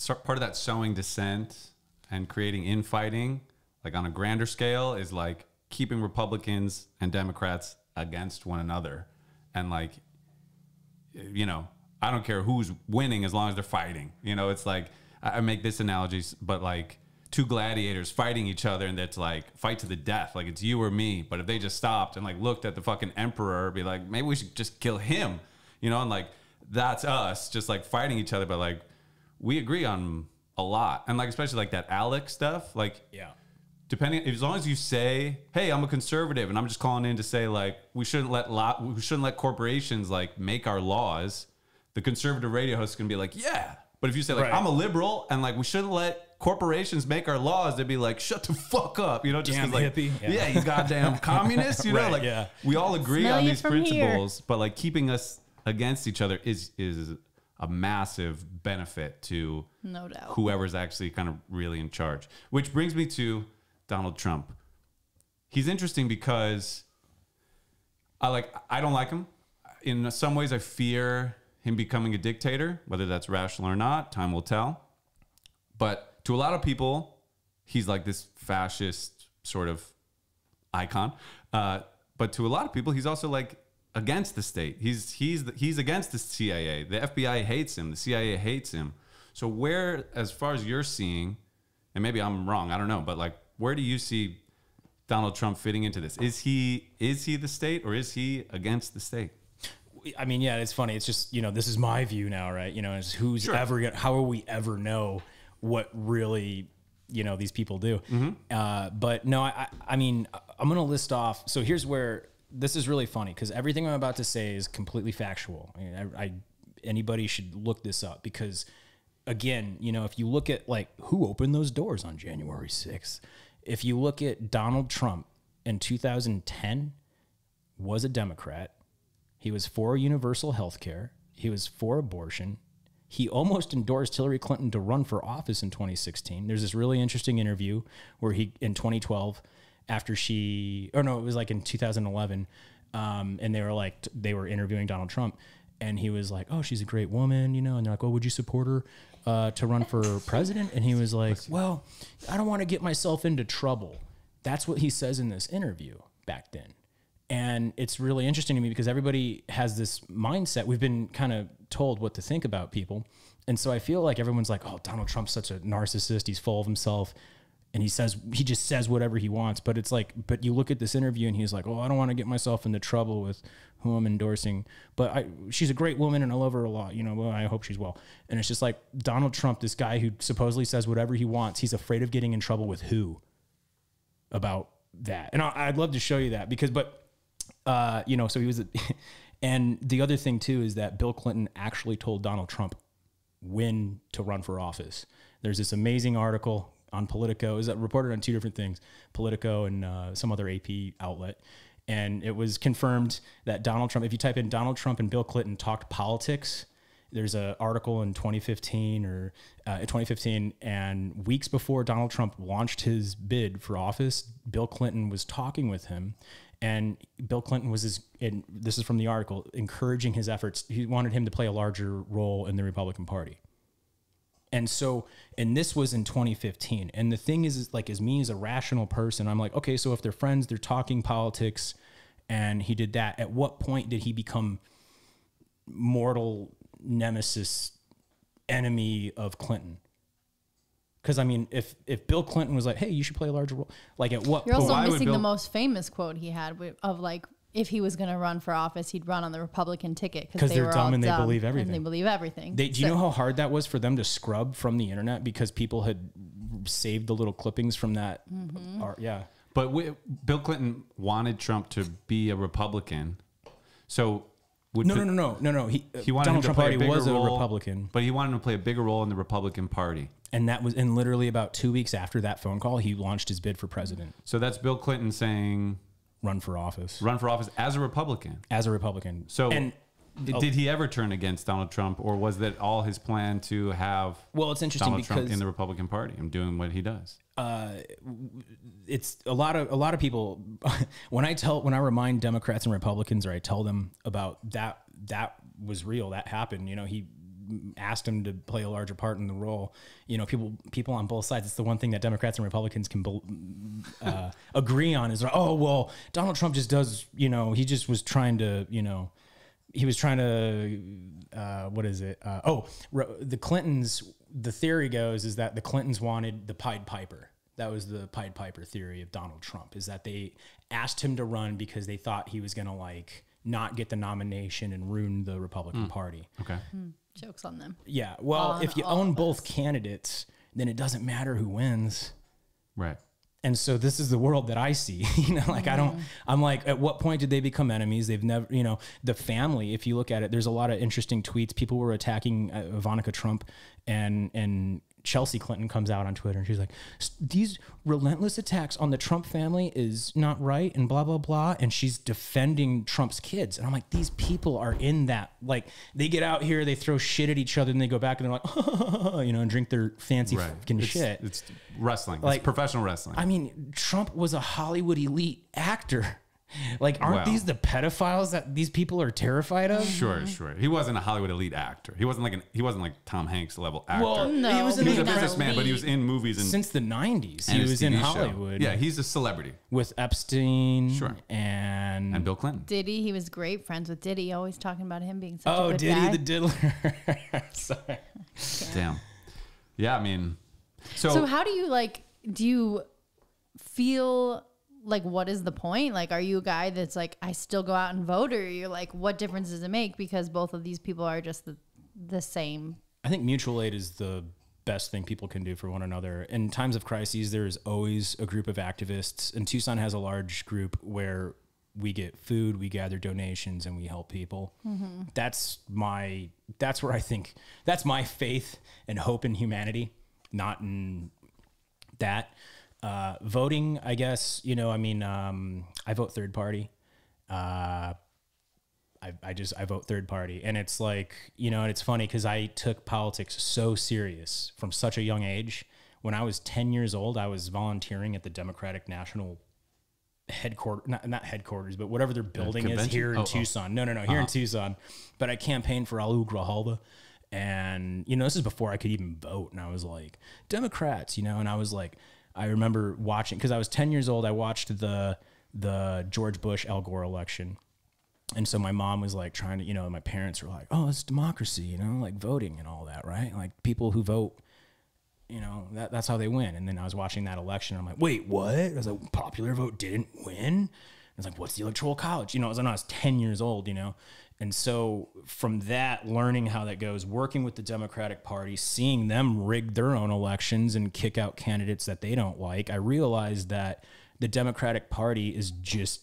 part of that sowing dissent and creating infighting, like on a grander scale, is like keeping Republicans and Democrats against one another. And like, I don't care who's winning as long as they're fighting. It's like, I make this analogy, but like two gladiators fighting each other, and that's like fight to the death. Like, it's you or me. But if they just stopped and like looked at the fucking emperor, be like, maybe we should just kill him, and like, that's us just like fighting each other. But like, we agree on a lot. And like, especially like that Alex stuff, like, yeah. Depending, as long as you say, "Hey, I'm a conservative, and I'm just calling in to say like we shouldn't let corporations like make our laws," the conservative radio host is gonna be like, "Yeah." But if you say like, right, "I'm a liberal, and like we shouldn't let corporations make our laws, they'd be like, shut the fuck up. You know, just Damn like, hippie. yeah, you goddamn communist. You know, Right, like yeah. we all agree Smell on you these from here. principles, but like keeping us against each other is a massive benefit to No doubt. whoever's actually kind of really in charge. Which brings me to Donald Trump. He's interesting because I don't like him. In some ways, I fear him becoming a dictator, whether that's rational or not, time will tell. But to a lot of people, he's like this fascist sort of icon. But to a lot of people, he's also like against the state. He's against the CIA. The FBI hates him. The CIA hates him. So where, as far as you're seeing, and maybe I'm wrong, I don't know, but like, where do you see Donald Trump fitting into this? Is he the state, or is he against the state? I mean, yeah, it's funny. It's just, you know, this is my view now, right? You know, it's who's Sure. ever gonna, how will we ever know what really, you know, these people do? But no, I mean, I'm going to list off. So here's where this is really funny, because everything I'm about to say is completely factual. I mean, anybody should look this up, because again, you know, if you look at like who opened those doors on January 6th, if you look at Donald Trump in 2010 was a Democrat. He was for universal health care. He was for abortion. He almost endorsed Hillary Clinton to run for office in 2016. There's this really interesting interview where he, in 2012, after it was like in 2011, and they were interviewing Donald Trump, and he was like, oh, she's a great woman, you know, and they're like, oh, would you support her to run for president? And he was like, well, I don't want to get myself into trouble. That's what he says in this interview back then. And it's really interesting to me because everybody has this mindset. We've been kind of told what to think about people. And so I feel like everyone's like, oh, Donald Trump's such a narcissist. He's full of himself. And he just says whatever he wants. But it's like, but you look at this interview and he's like, oh, I don't want to get myself into trouble with who I'm endorsing. But she's a great woman and I love her a lot. You know, well, I hope she's well. And it's just like Donald Trump, this guy who supposedly says whatever he wants. He's afraid of getting in trouble with who about that. And I'd love to show you that you know, so he was, and the other thing too is that Bill Clinton actually told Donald Trump when to run for office. There's this amazing article on Politico. It was reported on two different things, Politico and some other AP outlet. And it was confirmed that Donald Trump, if you type in Donald Trump and Bill Clinton talked politics, there's an article in 2015 and weeks before Donald Trump launched his bid for office, Bill Clinton was talking with him. And Bill Clinton was, and this is from the article, encouraging his efforts. He wanted him to play a larger role in the Republican Party. And so, and this was in 2015. And the thing is like, as me as a rational person, I'm like, okay, so if they're friends, they're talking politics, and he did that. At what point did he become mortal nemesis, enemy of Clinton? Because I mean, if Bill Clinton was like, "Hey, you should play a larger role," like at what? You're also why would missing Bill- the most famous quote he had of like, if he was going to run for office, he'd run on the Republican ticket because they're were dumb all and they dumb believe everything. And they believe everything. Do you know how hard that was for them to scrub from the internet because people had saved the little clippings from that? Yeah. But Bill Clinton wanted Trump to be a Republican. So No. He wanted Donald him to Trump play already a bigger was a role, Republican, but he wanted him to play a bigger role in the Republican Party. and that was in literally about 2 weeks after that phone call, he launched his bid for president, So that's Bill Clinton saying, run for office run for office as a Republican. as a Republican. So and did he ever turn against Donald Trump, or was that all his plan to have well, it's interesting Donald Trump because in the Republican Party and doing what he does? it's a lot of people when I remind Democrats and Republicans, or I tell them about that was real, that happened, you know, he asked him to play a larger part in the role, you know, people on both sides. It's the one thing that Democrats and Republicans can agree on is, oh, well, Donald Trump just does, you know, he just was trying to, you know, he was trying to, what is it? The Clintons, the theory goes is that the Clintons wanted the Pied Piper. That was the Pied Piper theory of Donald Trump, is that they asked him to run because they thought he was going to like not get the nomination and ruin the Republican Party. Okay. Jokes on them. Yeah. Well, On if you all own of both us. candidates, then it doesn't matter who wins. Right. And so this is the world that I see, you know, like I'm like, at what point did they become enemies? They've never, you know, the family, if you look at it, there's a lot of interesting tweets. People were attacking Ivanka Trump and Chelsea Clinton comes out on Twitter and she's like, these relentless attacks on the Trump family is not right and blah, blah, blah. And she's defending Trump's kids. And I'm like, these people are in that, like, they get out here, they throw shit at each other and they go back and they're like, you know, and drink their fancy fucking shit. It's wrestling. Like, it's professional wrestling. I mean, Trump was a Hollywood elite actor. Like, aren't these the pedophiles that these people are terrified of? Sure. He wasn't a Hollywood elite actor. He wasn't like Tom Hanks level actor. Well, No, he was he was a not businessman, but he was in movies and since the 90s. and He his was in TV show. Hollywood. Yeah, he's a celebrity. With Epstein. Sure. And Bill Clinton. Diddy, he was great friends with Diddy, always talking about him being such a oh, good Diddy guy. the diddler. Sorry. Damn. Yeah, I mean, So how do you feel like, what is the point? Like, are you a guy that's like, I still go out and vote, or you're like, what difference does it make? Because both of these people are just the same. I think mutual aid is the best thing people can do for one another. In times of crises, there's always a group of activists, and Tucson has a large group where we get food, we gather donations, and we help people. Mm-hmm. That's where I think that's my faith and hope in humanity, not in that. Voting, I guess, you know, I mean, I vote third party. I vote third party, and it's like, you know, and it's funny because I took politics so serious from such a young age. When I was 10 years old, I was volunteering at the Democratic National headquarters, not headquarters, but whatever their building is here in Tucson. No, here in Tucson. But I campaigned for Alu Grijalva. And, you know, this is before I could even vote. And I was like, Democrats, you know, and I was like, I remember watching, because I was 10 years old, I watched the George Bush Al Gore election. And so my mom was like trying to, you know, my parents were like, oh, it's democracy, you know, like voting and all that, right? Like people who vote, you know, that's how they win. And then I was watching that election. And I'm like, wait, what? I was like, popular vote didn't win? I was like, what's the electoral college? You know, when I was 10 years old, you know? And so from that, learning how that goes, working with the Democratic Party, seeing them rig their own elections and kick out candidates that they don't like, I realized that the Democratic Party is just,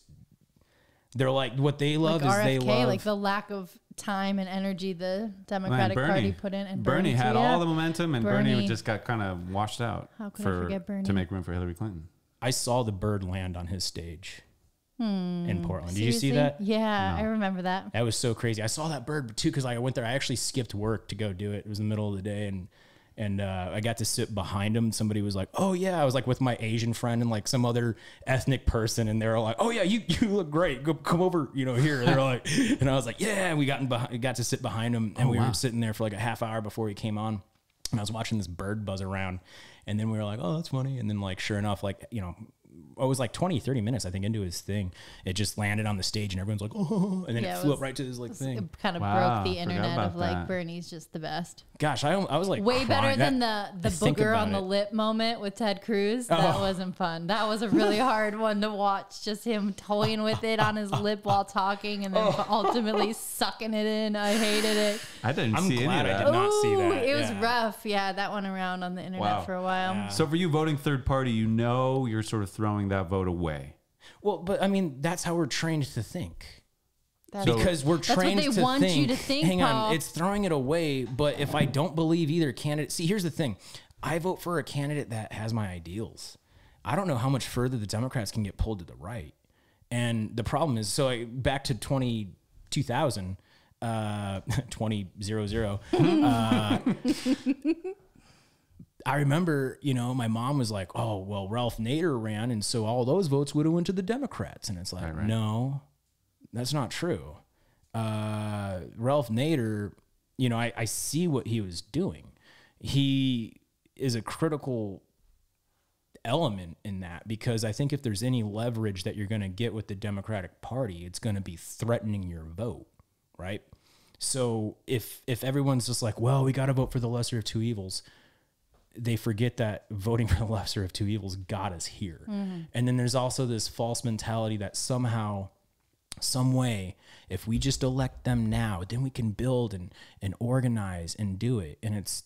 they're like, what they love like is RFK, they love. like the lack of time and energy the Democratic Party put in. And Bernie had all the momentum, and Bernie just got kind of washed out How could I forget Bernie? to make room for Hillary Clinton. I saw the bird land on his stage in Portland. Did you see Seriously? that? Yeah, No. I remember that. That was so crazy. I saw that bird too because I went there. I actually skipped work to go do it. It was the middle of the day, and I got to sit behind him. Somebody was like, "Oh yeah," I was like with my Asian friend and like some other ethnic person, and they were like, "Oh yeah, you look great. Come over, you know, here." They're like, and I was like, "Yeah." And we got to sit behind him, and we were sitting there for like a half hour before he came on, and I was watching this bird buzz around, and then we were like, "Oh, that's funny," and then like sure enough, like you know. It was like 20, 30 minutes, I think, into his thing. It just landed on the stage and everyone's like, oh, and then it flew up right to his like thing. It kind of Wow, broke the I forgot internet about of like that. Bernie's just the best. Gosh, I was like Way better crying. than the I think booger about on the it. lip moment with Ted Cruz. That wasn't fun. That was a really hard one to watch. Just him toying with it on his lip while talking and then ultimately sucking it in. I hated it. I didn't I'm see any glad of I that. did not see that. It was Yeah. rough. Yeah, that went around on the internet Wow. for a while. Yeah. So for you, voting third party, you know you're sort of throwing that vote away. Well, but I mean, that's how we're trained to think. That's- Because we're That's what trained they to want think. you to think, Hang Paul. on, it's throwing it away. But if I don't believe either candidate, see, here's the thing: I vote for a candidate that has my ideals. I don't know how much further the Democrats can get pulled to the right. And the problem is, so back to 2000, 2000. I remember, you know, my mom was like, "Oh, well, Ralph Nader ran, and so all those votes would have went to the Democrats." And it's like, Right. no, that's not true. Ralph Nader, you know, I see what he was doing. He is a critical element in that because I think if there's any leverage that you're going to get with the Democratic Party, it's going to be threatening your vote, right? So if everyone's just like, well, we got to vote for the lesser of two evils, they forget that voting for the lesser of two evils got us here. Mm-hmm. And then there's also this false mentality that somehow, some way, if we just elect them now, then we can build and organize and do it. And it's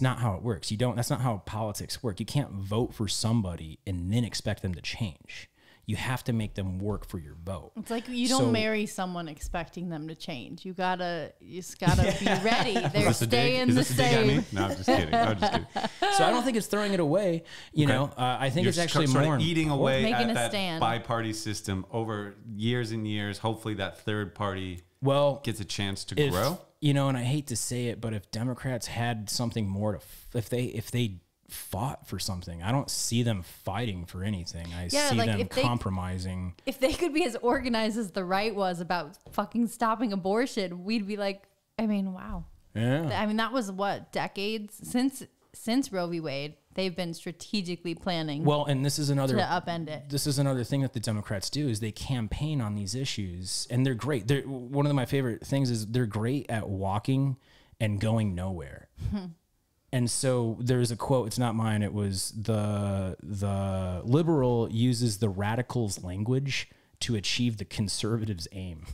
not how it works. That's not how politics work. You can't vote for somebody and then expect them to change. you have to make them work for your vote. It's like you don't marry someone expecting them to change. You just gotta be ready. They're staying the same. No, I'm just kidding. So I don't think it's throwing it away. You know, I think it's actually more eating away making at a that stand. bi-party system over years and years. Hopefully that third party gets a chance to grow. You know, and I hate to say it, but if Democrats had something more to, if they fought for something, I don't see them fighting for anything. I see them compromising. If they could be as organized as the right was about fucking stopping abortion, we'd be like, I mean, wow. Yeah. I mean, that was what, decades since Roe v. Wade. They've been strategically planning. Well, and this is another to upend it. This is another thing that the Democrats do is they campaign on these issues, and they're great. One of my favorite things is they're great at walking and going nowhere. And so there's a quote. It's not mine. It was the liberal uses the radical's language to achieve the conservative's aim.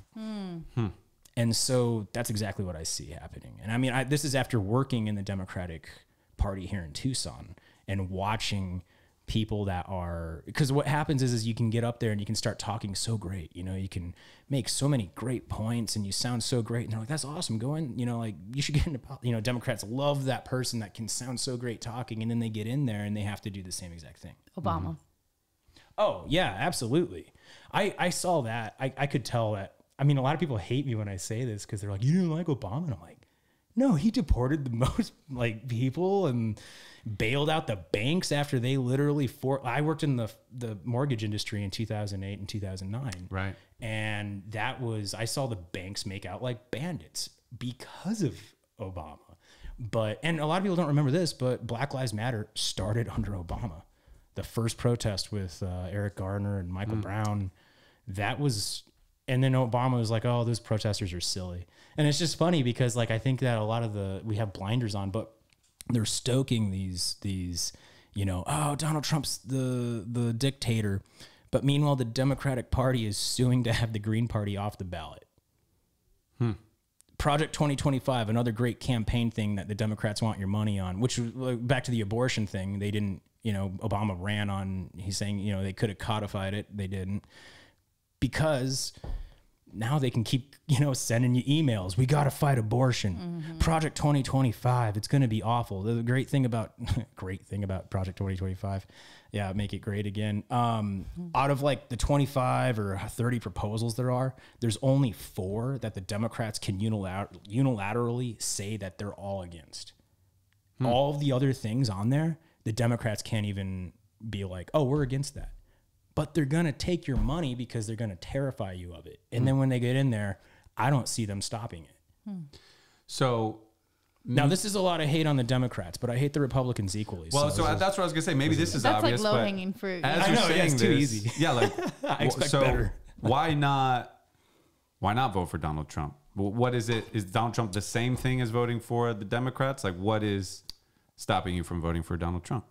And so that's exactly what I see happening. And I mean, this is after working in the Democratic Party here in Tucson and watching people that are, because what happens is you can get up there and you can start talking so great, you know, you can make so many great points and you sound so great, and they're like, that's awesome, go in, you know, like you should get into, you know, Democrats love that person that can sound so great talking, and then they get in there and they have to do the same exact thing. Obama. Oh yeah, absolutely. I saw that. I could tell that. I mean, a lot of people hate me when I say this because they're like, you didn't like Obama, and I'm like, no, he deported the most like people and bailed out the banks after they literally I worked in the mortgage industry in 2008 and 2009. Right. And I saw the banks make out like bandits because of Obama. And a lot of people don't remember this, but Black Lives Matter started under Obama. The first protest with Eric Garner and Michael Brown, and then Obama was like, oh, those protesters are silly. And it's just funny because like, I think that a lot of we have blinders on, but they're stoking these, you know, oh, Donald Trump's the dictator. But meanwhile, the Democratic Party is suing to have the Green Party off the ballot. Project 2025, another great campaign thing that the Democrats want your money on, which was back to the abortion thing. They didn't, you know, Obama ran on, he's saying, you know, they could have codified it. They didn't. Because now they can keep, you know, sending you emails. We got to fight abortion. Project 2025. It's going to be awful. The great thing about Project 2025. Yeah. Make it great again. Out of like the 25 or 30 proposals there's only 4 that the Democrats can unilaterally say that they're all against. All of the other things on there, the Democrats can't even be like, oh, we're against that. But they're going to take your money because they're going to terrify you of it. And then when they get in there, I don't see them stopping it. So now this is a lot of hate on the Democrats, but I hate the Republicans equally. Well, so that's what I was going to say. Maybe this is obvious. That's like low-hanging fruit. As you're saying it's too easy. Yeah, like I expect better. Why not vote for Donald Trump? What is it? Is Donald Trump the same thing as voting for the Democrats? Like, what is stopping you from voting for Donald Trump?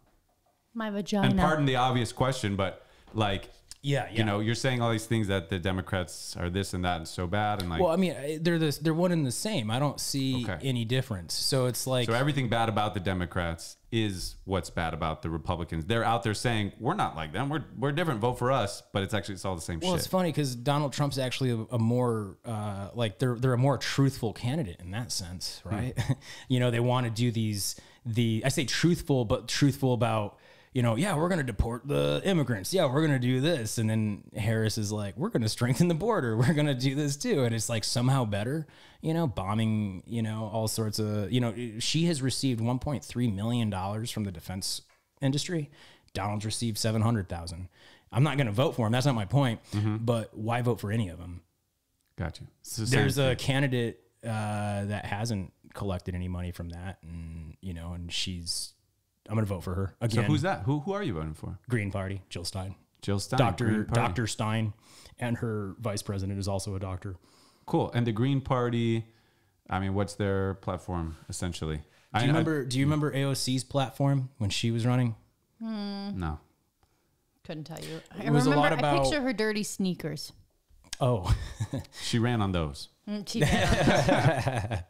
My vagina. And pardon the obvious question, but like, yeah, you know, you're saying all these things that the Democrats are this and that and so bad, and like, well, I mean, they're one and the same. I don't see any difference. So it's like, so everything bad about the Democrats is what's bad about the Republicans. They're out there saying we're not like them. We're different. Vote for us. But it's all the same shit. Well, it's funny because Donald Trump's actually a more like they're a more truthful candidate in that sense, right? You know, they want to do I say truthful, but truthful about, you know, yeah, we're going to deport the immigrants. Yeah, we're going to do this. And then Harris is like, we're going to strengthen the border. We're going to do this too. And it's like somehow better, you know, bombing, you know, all sorts of, you know, she has received $1.3 million from the defense industry. Donald's received $700,000. I'm not going to vote for him. That's not my point. But why vote for any of them? Got you. There's a candidate that hasn't collected any money from that. And, you know, and I'm going to vote for her again. So who's that? Who are you voting for? Green Party, Jill Stein. Jill Stein. Dr. Stein, and her vice president is also a doctor. Cool. And the Green Party, I mean, what's their platform essentially? Do you remember AOC's platform when she was running? No. Couldn't tell you. I picture her dirty sneakers. Oh. She ran on those. She ran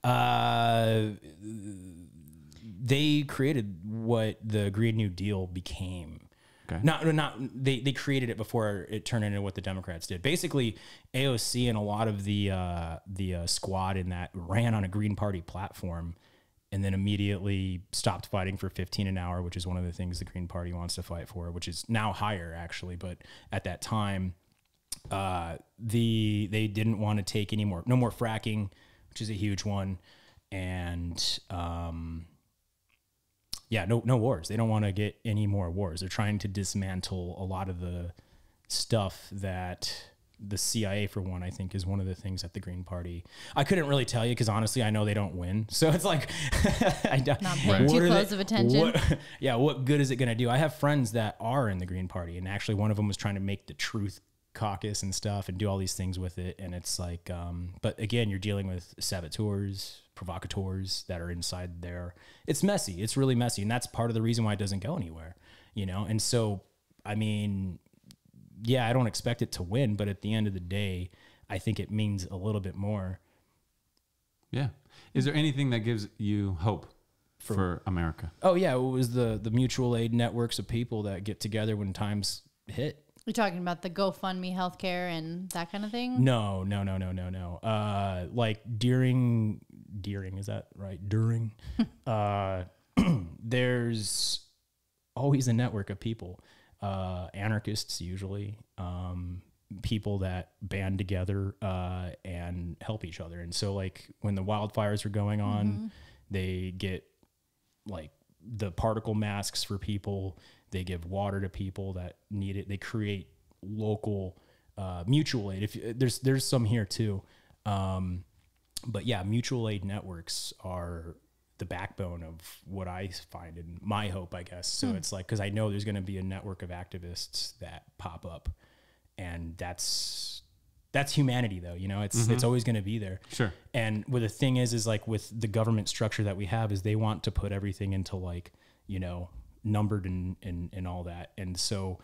on they created what the Green New Deal became. Okay. Not they created it before it turned into what the Democrats did. Basically, AOC and a lot of the squad in that ran on a Green Party platform, and then immediately stopped fighting for 15 an hour, which is one of the things the Green Party wants to fight for, which is now higher actually. But at that time, they didn't want to take no more fracking, which is a huge one, and no wars. They don't want to get any more wars. They're trying to dismantle a lot of the stuff that the CIA, for one, I think is one of the things that the Green Party, I couldn't really tell you because honestly, I know they don't win. So it's like, not paying too close of attention. What good is it going to do? I have friends that are in the Green Party, and actually one of them was trying to make the Truth Caucus and stuff and do all these things with it. And it's like, but again, you're dealing with saboteurs, provocateurs that are inside there. It's messy. It's really messy. And that's part of the reason why it doesn't go anywhere, you know? And so, I mean, yeah, I don't expect it to win, but at the end of the day, I think it means a little bit more. Yeah. Is there anything that gives you hope for America? Oh yeah. It was the mutual aid networks of people that get together when times hit. You're talking about the GoFundMe healthcare and that kind of thing? No. Like during, is that right? During, there's always a network of people, anarchists usually, people that band together, and help each other. And so like when the wildfires are going on, they get like the particle masks for people. They give water to people that need it. They create local mutual aid. If there's some here too, but yeah, mutual aid networks are the backbone of what I find and my hope, I guess. So it's like, because I know there's going to be a network of activists that pop up, and that's humanity, though. You know, it's always going to be there. Sure. And what the thing is like with the government structure that we have is they want to put everything into like, you know, numbered and all that. And so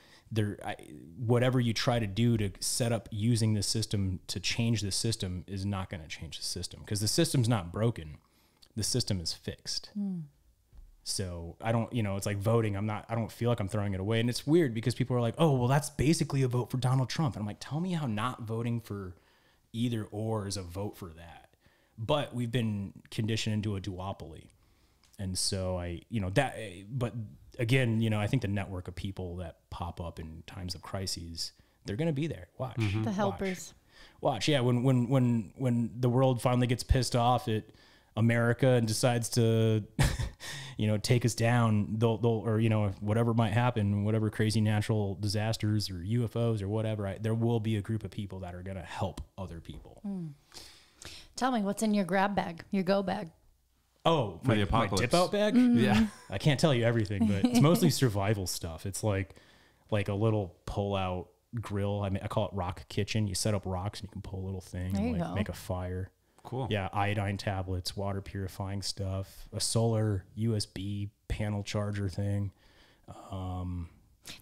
whatever you try to do to set up using the system to change the system is not going to change the system, because the system's not broken. The system is fixed. So I don't, you know, it's like voting. I don't feel like I'm throwing it away. And it's weird because people are like, oh, well, that's basically a vote for Donald Trump. And I'm like, tell me how not voting for either or is a vote for that. But we've been conditioned into a duopoly. And so but again, you know, I think the network of people that pop up in times of crises, they're going to be there. Watch. The helpers. Watch. Yeah. When the world finally gets pissed off at America and decides to, you know, take us down, they'll, or, you know, whatever might happen, whatever crazy natural disasters or UFOs or whatever, there will be a group of people that are going to help other people. Tell me, what's in your grab bag, your go bag? Oh, For the apocalypse. my dip out bag? Yeah. I can't tell you everything, but it's mostly survival stuff. It's like a little pull out grill. I mean, I call it rock kitchen. You set up rocks and you can pull a little thing There and you like go. make a fire. Cool. Yeah. Iodine tablets, water purifying stuff, a solar USB panel charger thing.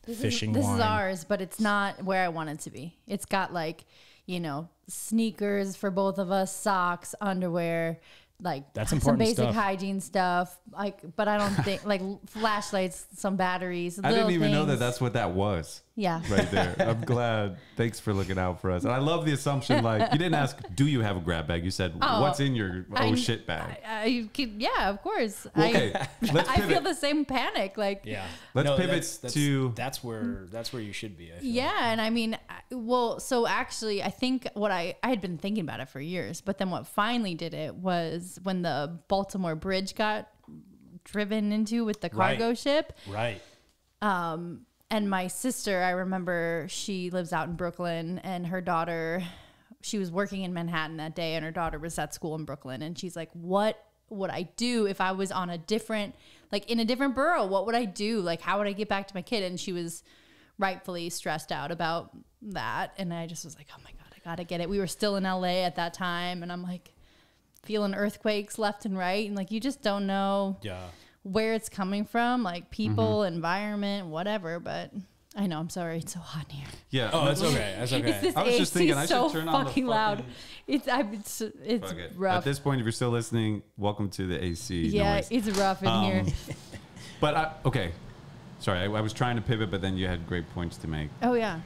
Fishing This line. is ours, but it's not where I want it to be. It's got like, you know, sneakers for both of us, socks, underwear, like That's some important basic stuff. hygiene stuff. Like, but I don't think like flashlights, some batteries. I didn't even know that things. that's what that was. Yeah. Right there. I'm glad. Thanks for looking out for us. And I love the assumption, like, you didn't ask, do you have a grab bag? You said, what's in your shit bag? Yeah, of course. Well, okay, let's I pivot. feel the same panic. Like, Yeah. Let's pivot to- that's where you should be. I feel. yeah, and I mean, well, so actually, I think what I had been thinking about it for years, but then what finally did it was when the Baltimore Bridge got driven into with the cargo ship. Right. And my sister, I remember she lives out in Brooklyn, and her daughter, she was working in Manhattan that day, and her daughter was at school in Brooklyn. And she's like, what would I do if I was on in a different borough? What would I do? Like, how would I get back to my kid? And she was rightfully stressed out about that. And I just was like, oh my God, I got to get it. We were still in LA at that time. And I'm like feeling earthquakes left and right. And like, you just don't know. Yeah. Where it's coming from, like people, environment, whatever. But I know, I'm sorry, it's so hot in here. Yeah. Oh, that's okay. That's okay. It's this I was AC just thinking, I should so turn on the fucking loud. fucking- It's Fuck it. rough. At this point, if you're still listening, welcome to the AC Yeah, noise. it's rough in here. But okay, Sorry, I was trying to pivot, but then you had great points to make. Oh yeah.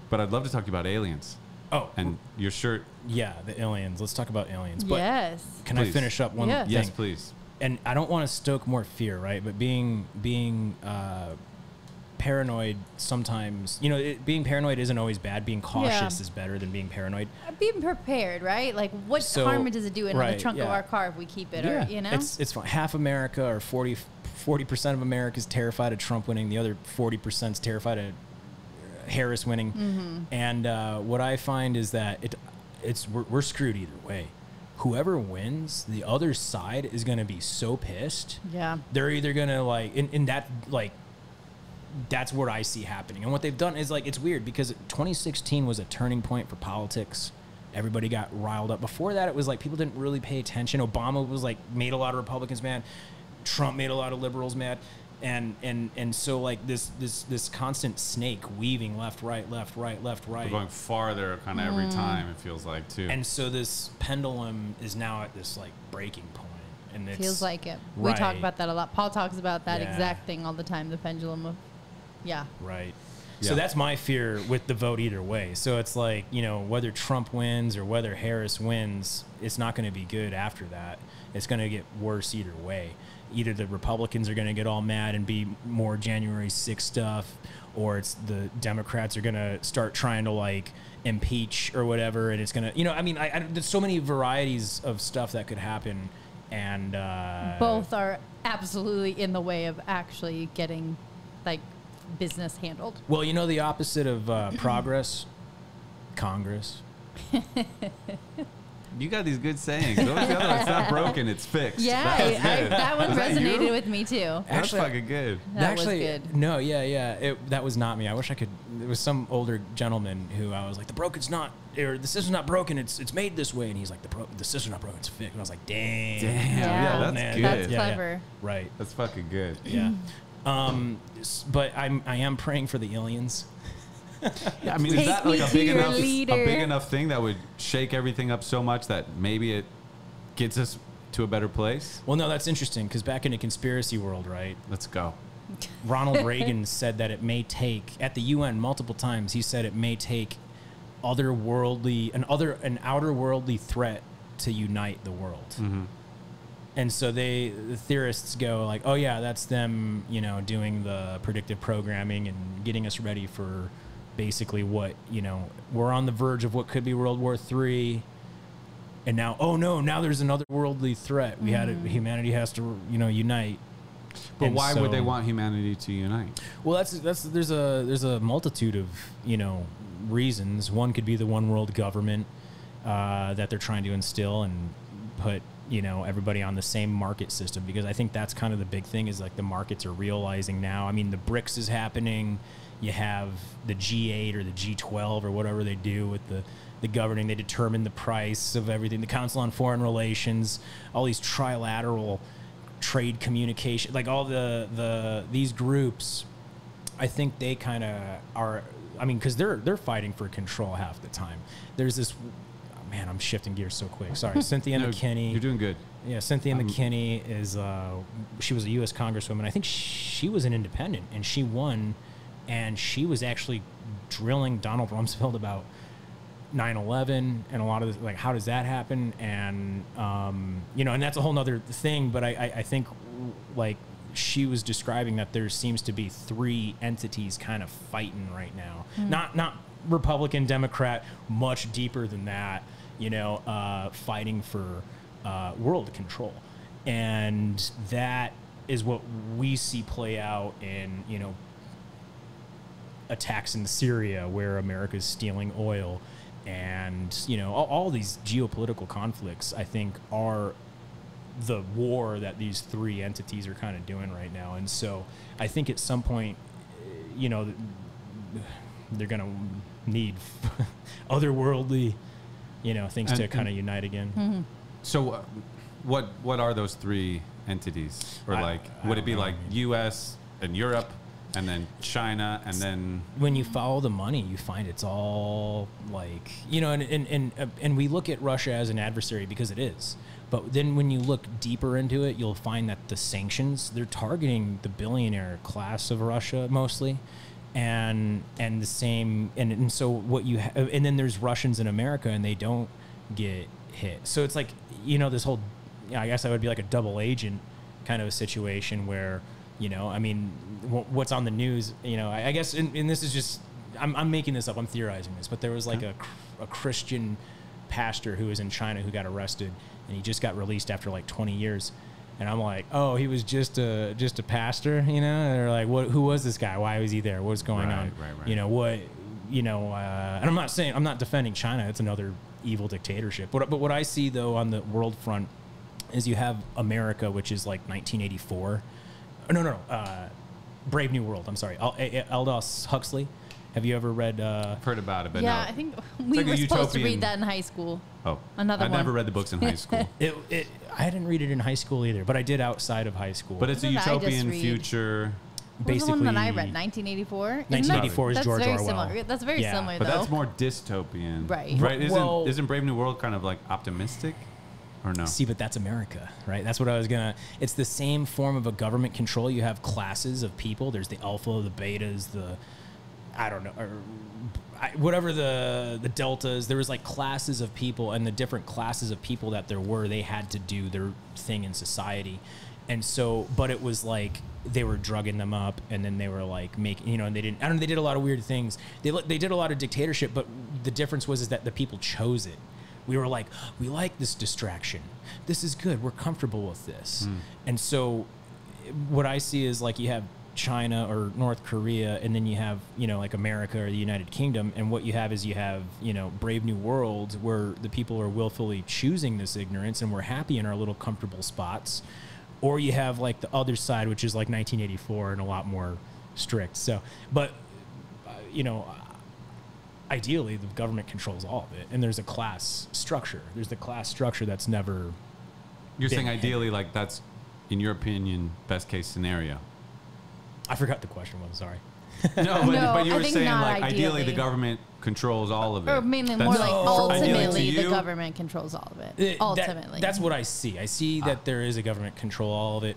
But I'd love to talk to you about aliens. Oh, and your shirt. Yeah, the aliens. Let's talk about aliens. But yes. Can Please. I finish up one Yes. thing? Yes, please. And I don't want to stoke more fear, right? But being paranoid sometimes, being paranoid isn't always bad. Being cautious is better than being paranoid. Being prepared, right? Like, what harm does it do in the trunk of our car if we keep it? Yeah. Or, you know, it's fine. Half America, or 40% of America is terrified of Trump winning. The other 40% is terrified of Harris winning. Mm-hmm. And what I find is that we're screwed either way. Whoever wins, the other side is going to be so pissed. Yeah. They're either going to in that that's what I see happening. And what they've done is it's weird because 2016 was a turning point for politics. Everybody got riled up. Before that, it was people didn't really pay attention. Obama was made a lot of Republicans mad. Trump made a lot of liberals mad. And so this constant snake weaving left, right. We're going farther kind of every time, it feels like, too. And so this pendulum is now at this breaking point. And it feels like it. Right. We talk about that a lot. Paul talks about that exact thing all the time, the pendulum of, Right. Yeah. So that's my fear with the vote either way. So it's whether Trump wins or whether Harris wins, it's not going to be good after that. It's going to get worse either way. Either the Republicans are going to get all mad and be more January 6th stuff, or it's the Democrats are going to start trying to impeach or whatever. And it's going to, there's so many varieties of stuff that could happen. And both are absolutely in the way of actually getting business handled. Well, the opposite of progress, Congress. You got these good sayings. What was the other one? It's not broken, it's fixed. Yeah, that one Was that resonated you? with me too. That's fucking good. That was good. No, yeah. That was not me. I wish I could. It was some older gentleman who I was like, the system's not broken. It's made this way, and he's like, the system's not broken. It's fixed. And I was like, damn. Yeah, that's man. good. That's Yeah, clever. yeah. Right. That's fucking good. Yeah. But I am praying for the aliens. Yeah, I mean, Take is that me a to big your enough leader. a big enough thing that would shake everything up so much that maybe it gets us to a better place? Well, no, that's interesting because back in the conspiracy world, right? Let's go. Ronald Reagan said that it may take, at the UN multiple times, he said it may take an outer worldly threat to unite the world. Mm-hmm. And so the theorists go oh yeah, that's them, doing the predictive programming and getting us ready for basically what, we're on the verge of what could be World War III. And now, oh no, now there's another worldly threat. Humanity has to, unite. But And why would they so- want humanity to unite? Well, there's a multitude of reasons. One could be the one world government that they're trying to instill and put everybody on the same market system, because I think that's kind of the big thing is the markets are realizing now. I mean, the BRICS is happening. You have the G8 or the G12 or whatever they do with the governing. They determine the price of everything. The Council on Foreign Relations, all these trilateral trade communication, all these groups, I think they kind of are. I mean, because they're fighting for control half the time. There's this. Man, I'm shifting gears so quick. Sorry, Cynthia McKinney. You're doing good. Yeah, Cynthia McKinney is. She was a U.S. Congresswoman. I think she was an independent, and she won. And she was actually drilling Donald Rumsfeld about 9/11 and a lot of how does that happen? And and that's a whole nother thing. But I think she was describing that there seems to be three entities kind of fighting right now. Not Republican, Democrat, much deeper than that. Fighting for world control, and that is what we see play out in attacks in Syria, where America's stealing oil, and all these geopolitical conflicts, I think, are the war that these three entities are kind of doing right now. And so I think at some point, they're going to need otherworldly, things to kind of unite again. Mm-hmm. So what are those three entities? Or would it be U.S. and Europe, and then China, and then when you follow the money, you find it's all and we look at Russia as an adversary because it is, But then when you look deeper into it, you'll find that the sanctions, they're targeting the billionaire class of Russia mostly. And the same, and so what you have, and then there's Russians in America and they don't get hit. So it's like, this whole, I guess I would be like a double agent kind of a situation where, I mean, what's on the news, I guess, and this is just, I'm making this up, I'm theorizing this, but there was like a Christian pastor who was in China who got arrested, and he just got released after like 20 years. And I'm like, oh, he was just a pastor, And they're like, who was this guy? Why was he there? What's going on? Right. And I'm not defending China. It's another evil dictatorship. But what I see though on the world front is you have America, which is like 1984. Brave New World. I'm sorry. Aldous Huxley. Have you ever read? I've heard about it, but yeah, no. I think we were supposed to read that in high school. Oh, another I've one. never read the books in high school. I didn't read it in high school either, but I did outside of high school. But it's a What did I just utopian read? future. What was the one that I read? 1984. 1984 is that's George very Orwell. Similar. That's very Yeah. similar, But though. that's more dystopian. Right. Right? Well- Isn't Brave New World kind of like optimistic? Or no? See, but that's America, right? That's what I was gonna. It's the same form of a government control. You have classes of people. There's the alpha, the betas, I don't know, or whatever the deltas. There was like classes of people, and the different classes of people that there were, they had to do their thing in society. And so, but it was like they were drugging them up, and then they were like making, and they didn't. I don't know. They did a lot of weird things. They did a lot of dictatorship, but the difference was that the people chose it. We were like, we like this distraction. This is good. We're comfortable with this. And so, what I see is like you have China or North Korea, and then you have, like America or the United Kingdom. And what you have is Brave New World, where the people are willfully choosing this ignorance and we're happy in our little comfortable spots. Or you have like the other side, which is like 1984 and a lot more strict. So, but, ideally the government controls all of it. And there's a class structure. There's the class structure that's never. You're saying ideally, like that's, in your opinion, best case scenario. I forgot the question was, sorry. No, but you I were think saying not like ideally the ideally. government controls all of it. Or mainly That's- more like ideally to ultimately the you? government controls all of it. Ultimately. That's what I see. I see that there is a government control all of it.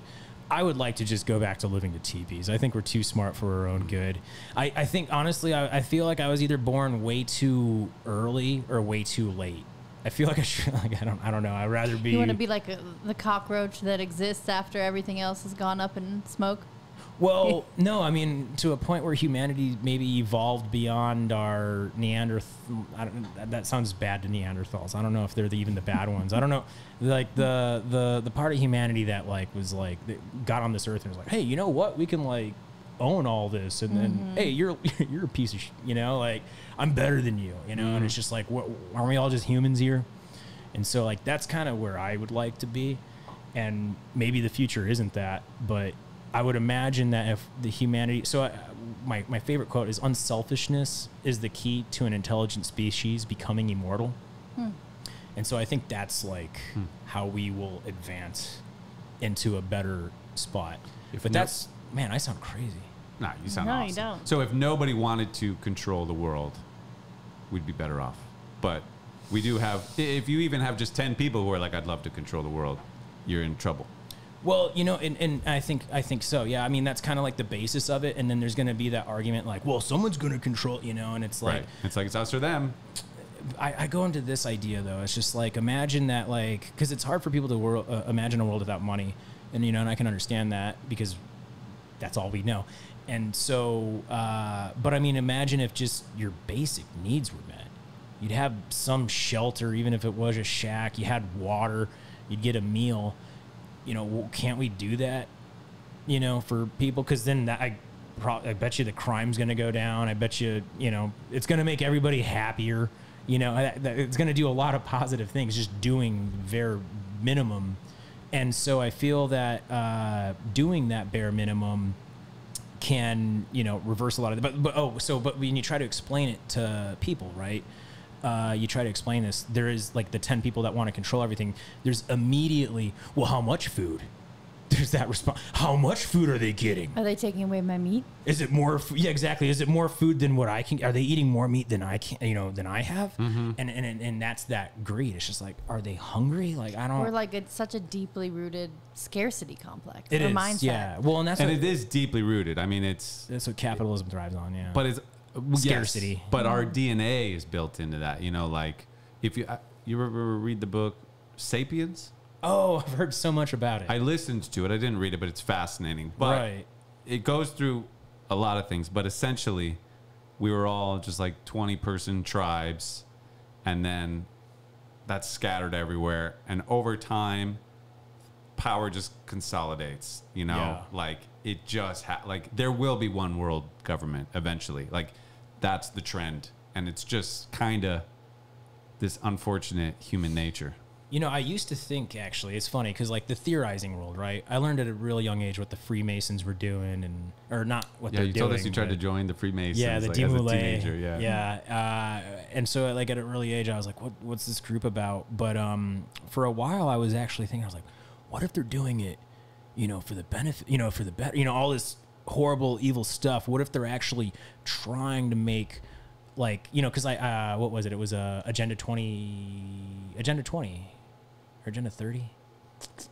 I would like to just go back to living to teepees. I think we're too smart for our own good. I think, honestly, I feel like I was either born way too early or way too late. I feel like I should, like, I don't know. I'd rather be. You want to be like the cockroach that exists after everything else has gone up in smoke? Well, no, I mean, to a point where humanity maybe evolved beyond our that sounds bad to Neanderthals. I don't know if they're even the bad ones. I don't know. Like the part of humanity that like was like that got on this earth and was like, hey, you know what? We can like own all this, and then hey, you're a piece of like I'm better than you, and it's just like, what, aren't we all just humans here? And so like that's kind of where I would like to be, and maybe the future isn't that, but I would imagine that if the humanity, my favorite quote is, unselfishness is the key to an intelligent species becoming immortal. And so I think that's like how we will advance into a better spot. Man, I sound crazy. Nah, you sound No, awesome. you don't. So if nobody wanted to control the world, we'd be better off. But we do have, if you even have just 10 people who are like, I'd love to control the world, you're in trouble. Well, and I think so. Yeah, I mean that's kind of like the basis of it, and then there's going to be that argument like, well, someone's going to control, and it's like, Right. It's like it's us or them. I go into this idea though. It's just like, imagine that, like, because it's hard for people to imagine a world without money, and and I can understand that because that's all we know. And so, but I mean, imagine if just your basic needs were met. You'd have some shelter, even if it was a shack. You had water. You'd get a meal. Can't we do that, for people? Because then I bet you the crime's going to go down. I bet you, it's going to make everybody happier. It's going to do a lot of positive things, just doing very minimum. And so I feel that doing that bare minimum can, reverse a lot of it. But when you try to explain it to people, right? You try to explain this, there is like the 10 people that want to control everything. There's immediately, well, how much food? there's that response. How much food are they getting? Are they taking away my meat? Is it more? Yeah, exactly. Is it more food than what I can? Are they eating more meat than I can? Than I have? And that's that greed. It's just like, are they hungry? Like I don't. Or like it's such a deeply rooted scarcity complex. It or is. mindset. Yeah. Well, and it is deeply rooted. I mean, that's what capitalism thrives on. Yeah. But it's scarcity. Yes, but our DNA is built into that. Like if you ever read the book *Sapiens*. Oh, I've heard so much about it. I listened to it. I didn't read it, but it's fascinating. But it goes through a lot of things. But essentially, we were all just like 20-person tribes, and then that's scattered everywhere. And over time, power just consolidates. Like it just like there will be one world government eventually. Like that's the trend, and it's just kind of this unfortunate human nature. I used to think, actually, it's funny because like the theorizing world, right? I learned at a really young age what the Freemasons were doing, or not what they're doing. Yeah, you told us you tried to join the Freemasons. Yeah, the as a Demoulet. teenager. Yeah. Yeah. And so like at an early age, I was like, what's this group about? But for a while, I was actually thinking, I was like, what if they're doing it, for the benefit, for the better, all this horrible, evil stuff. What if they're actually trying to make like, because what was it? It was Agenda 20 or Agenda 30?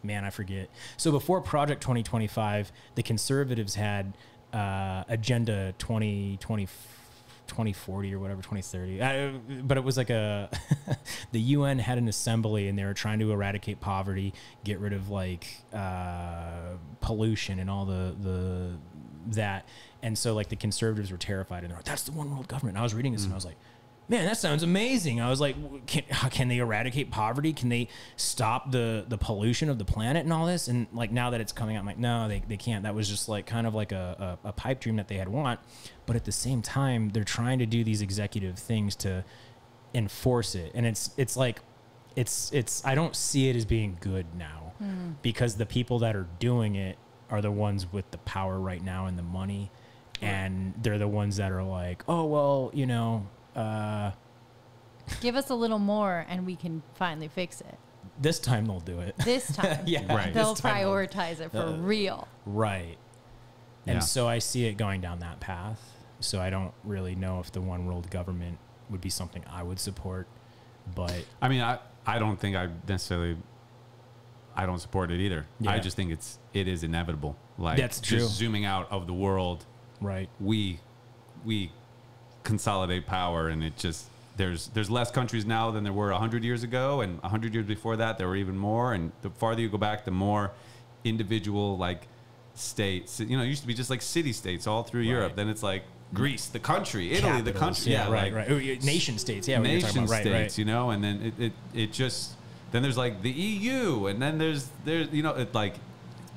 Man, I forget. So before Project 2025, the conservatives had Agenda 2040 or whatever, 2030. But it was like the UN had an assembly and they were trying to eradicate poverty, get rid of like pollution and all that. And so like the conservatives were terrified and they're like, that's the one world government. And I was reading this and I was like, man, that sounds amazing. I was like, can they eradicate poverty? Can they stop the pollution of the planet and all this? And like now that it's coming out, I'm like, no, they can't. That was just like kind of like a pipe dream that they had want. But at the same time, they're trying to do these executive things to enforce it. And it's like, I don't see it as being good now because the people that are doing it are the ones with the power right now and the money. And they're the ones that are like, oh, well, give us a little more and we can finally fix it. This time they'll do it. This time. Yeah. Right. They'll prioritize it for real. Right. And so I see it going down that path. So I don't really know if the one world government would be something I would support. But I mean, I don't think I don't support it either. Yeah. I just think it is inevitable. Like that's true. Just zooming out of the world. Right. We consolidate power, and it just there's less countries now than there were 100 years ago, and 100 years before that there were even more. And the farther you go back, the more individual like states. It used to be just like city states all through Europe. Then it's like Greece, the country, Italy, Capitals, the country. Yeah, right. Nation states. Yeah, nation states. Right. And then it just then there's like the EU, and then there's it like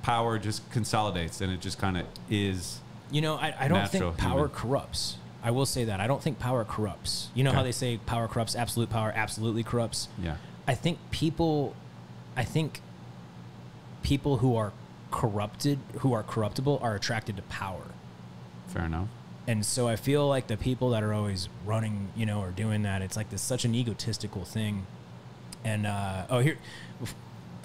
power just consolidates, and it just kind of is. I don't think power corrupts. I will say that. I don't think power corrupts. You know how they say power corrupts, absolute power absolutely corrupts? Yeah. I think people who are corrupted, who are corruptible, are attracted to power. Fair enough. And so I feel like the people that are always running, or doing that, it's like this such an egotistical thing. And, here,